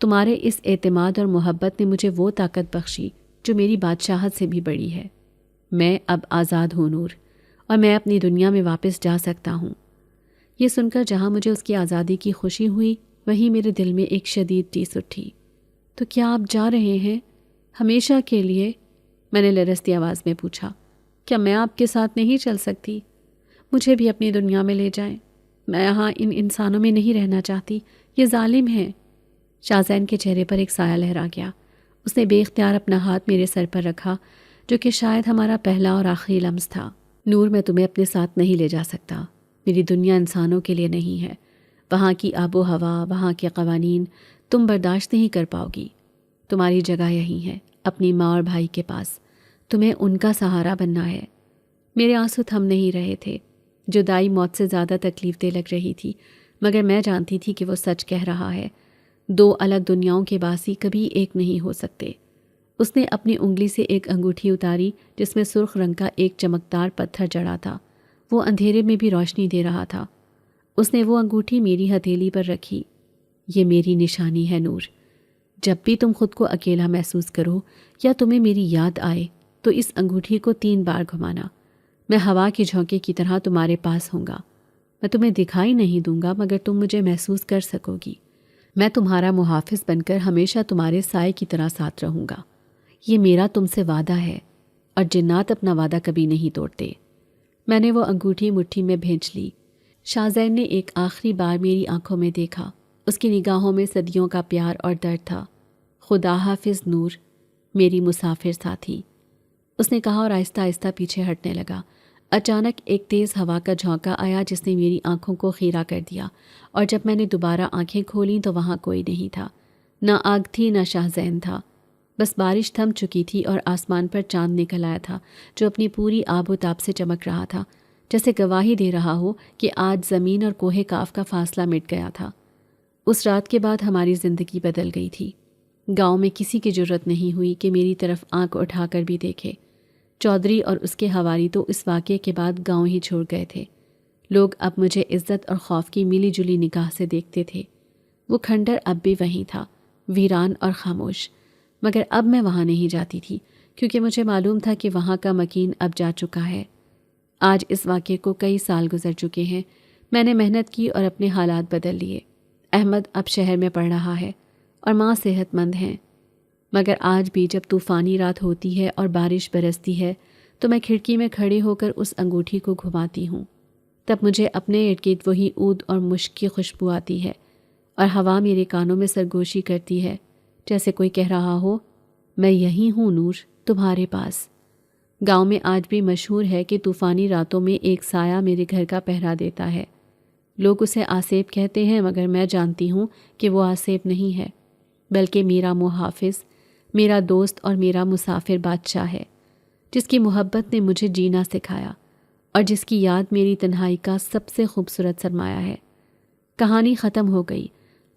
تمہارے اس اعتماد اور محبت نے مجھے وہ طاقت بخشی جو میری بادشاہت سے بھی بڑی ہے۔ میں اب آزاد ہوں نور، اور میں اپنی دنیا میں واپس جا سکتا ہوں۔ یہ سن کر جہاں مجھے اس کی آزادی کی خوشی ہوئی، وہیں میرے دل میں ایک شدید ٹیس اٹھی۔ تو کیا آپ جا رہے ہیں ہمیشہ کے لیے؟ میں نے لرزتی آواز میں پوچھا۔ کیا میں آپ کے ساتھ نہیں چل سکتی؟ مجھے بھی اپنی دنیا میں لے جائیں، میں یہاں ان انسانوں میں نہیں رہنا چاہتی، یہ ظالم ہیں۔ شاہ زین کے چہرے پر ایک سایہ لہرا گیا۔ اس نے بے اختیار اپنا ہاتھ میرے سر پر رکھا، جو کہ شاید ہمارا پہلا اور آخری لمس تھا۔ نور، میں تمہیں اپنے ساتھ نہیں لے جا سکتا، میری دنیا انسانوں کے لیے نہیں ہے۔ وہاں کی آب و ہوا، وہاں کے قوانین تم برداشت نہیں کر پاؤ گی۔ تمہاری جگہ یہی ہے، اپنی ماں اور بھائی کے پاس، تمہیں ان کا سہارا بننا ہے۔ میرے آنسو تھم نہیں رہے تھے۔ جدائی موت سے زیادہ تکلیف دہ لگ رہی تھی، مگر میں جانتی تھی کہ وہ سچ کہہ رہا ہے۔ دو الگ دنیاؤں کے باسی کبھی ایک نہیں ہو سکتے۔ اس نے اپنی انگلی سے ایک انگوٹھی اتاری جس میں سرخ رنگ کا ایک چمکدار پتھر جڑا تھا، وہ اندھیرے میں بھی روشنی دے رہا تھا۔ اس نے وہ انگوٹھی میری ہتھیلی پر رکھی۔ یہ میری نشانی ہے نور، جب بھی تم خود کو اکیلا محسوس کرو یا تمہیں میری یاد آئے تو اس انگوٹھی کو 3 بار گھمانا۔ میں ہوا کے جھونکے کی طرح تمہارے پاس ہوں گا۔ میں تمہیں دکھائی نہیں دوں گا مگر تم مجھے محسوس کر سکو گی۔ میں تمہارا محافظ بن کر ہمیشہ تمہارے سائے کی طرح ساتھ رہوں گا۔ یہ میرا تم سے وعدہ ہے، اور جنات اپنا وعدہ کبھی نہیں توڑتے۔ میں نے وہ انگوٹھی مٹھی میں بھینچ لی۔ شاہزین نے ایک آخری بار میری آنکھوں میں دیکھا۔ اس کی نگاہوں میں صدیوں کا پیار اور درد تھا۔ خدا حافظ نور، میری مسافر ساتھی، اس نے کہا اور آہستہ آہستہ پیچھے ہٹنے لگا۔ اچانک ایک تیز ہوا کا جھونکا آیا جس نے میری آنکھوں کو خیرہ کر دیا، اور جب میں نے دوبارہ آنکھیں کھولیں تو وہاں کوئی نہیں تھا۔ نہ آگ تھی نہ شاہزین تھا، بس بارش تھم چکی تھی اور آسمان پر چاند نکل آیا تھا جو اپنی پوری آب و تاب سے چمک رہا تھا، جیسے گواہی دے رہا ہو کہ آج زمین اور کوہ کاف کا فاصلہ مٹ گیا تھا۔ اس رات کے بعد ہماری زندگی بدل گئی تھی۔ گاؤں میں کسی کی جرت نہیں ہوئی کہ میری طرف آنکھ اٹھا کر بھی دیکھے۔ چودھری اور اس کے حوالی تو اس واقعے کے بعد گاؤں ہی چھوڑ گئے تھے۔ لوگ اب مجھے عزت اور خوف کی ملی جلی نگاہ سے دیکھتے تھے۔ وہ کھنڈر اب بھی وہیں تھا، ویران اور خاموش، مگر اب میں وہاں نہیں جاتی تھی کیونکہ مجھے معلوم تھا کہ وہاں کا مکین اب جا چکا ہے۔ آج اس واقعے کو کئی سال گزر چکے ہیں۔ میں نے محنت کی اور اپنے حالات بدل لیے۔ احمد اب شہر میں پڑھ رہا ہے اور ماں صحت مند ہیں، مگر آج بھی جب طوفانی رات ہوتی ہے اور بارش برستی ہے تو میں کھڑکی میں کھڑے ہو کر اس انگوٹھی کو گھماتی ہوں۔ تب مجھے اپنے ارد گرد وہی عود اور مشک کی خوشبو آتی ہے، اور ہوا میرے کانوں میں سرگوشی کرتی ہے، جیسے کوئی کہہ رہا ہو، میں یہی ہوں نور، تمہارے پاس۔ گاؤں میں آج بھی مشہور ہے کہ طوفانی راتوں میں ایک سایہ میرے گھر کا پہرا دیتا ہے۔ لوگ اسے آسیب کہتے ہیں مگر میں جانتی ہوں کہ وہ آسیب نہیں ہے، بلکہ میرا محافظ، میرا دوست اور میرا مسافر بادشاہ ہے، جس کی محبت نے مجھے جینا سکھایا اور جس کی یاد میری تنہائی کا سب سے خوبصورت سرمایہ ہے۔ کہانی ختم ہو گئی،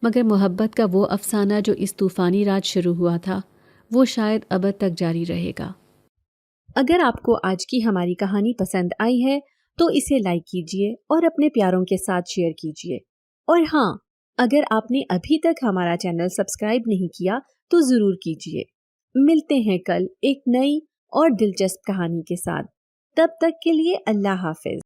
مگر محبت کا وہ افسانہ جو اس طوفانی رات شروع ہوا تھا وہ شاید ابد تک جاری رہے گا۔ اگر آپ کو آج کی ہماری کہانی پسند آئی ہے تو اسے لائک کیجیے اور اپنے پیاروں کے ساتھ شیئر کیجیے، اور ہاں، اگر آپ نے ابھی تک ہمارا چینل سبسکرائب نہیں کیا تو ضرور کیجیے۔ ملتے ہیں کل ایک نئی اور دلچسپ کہانی کے ساتھ، تب تک کے لیے اللہ حافظ۔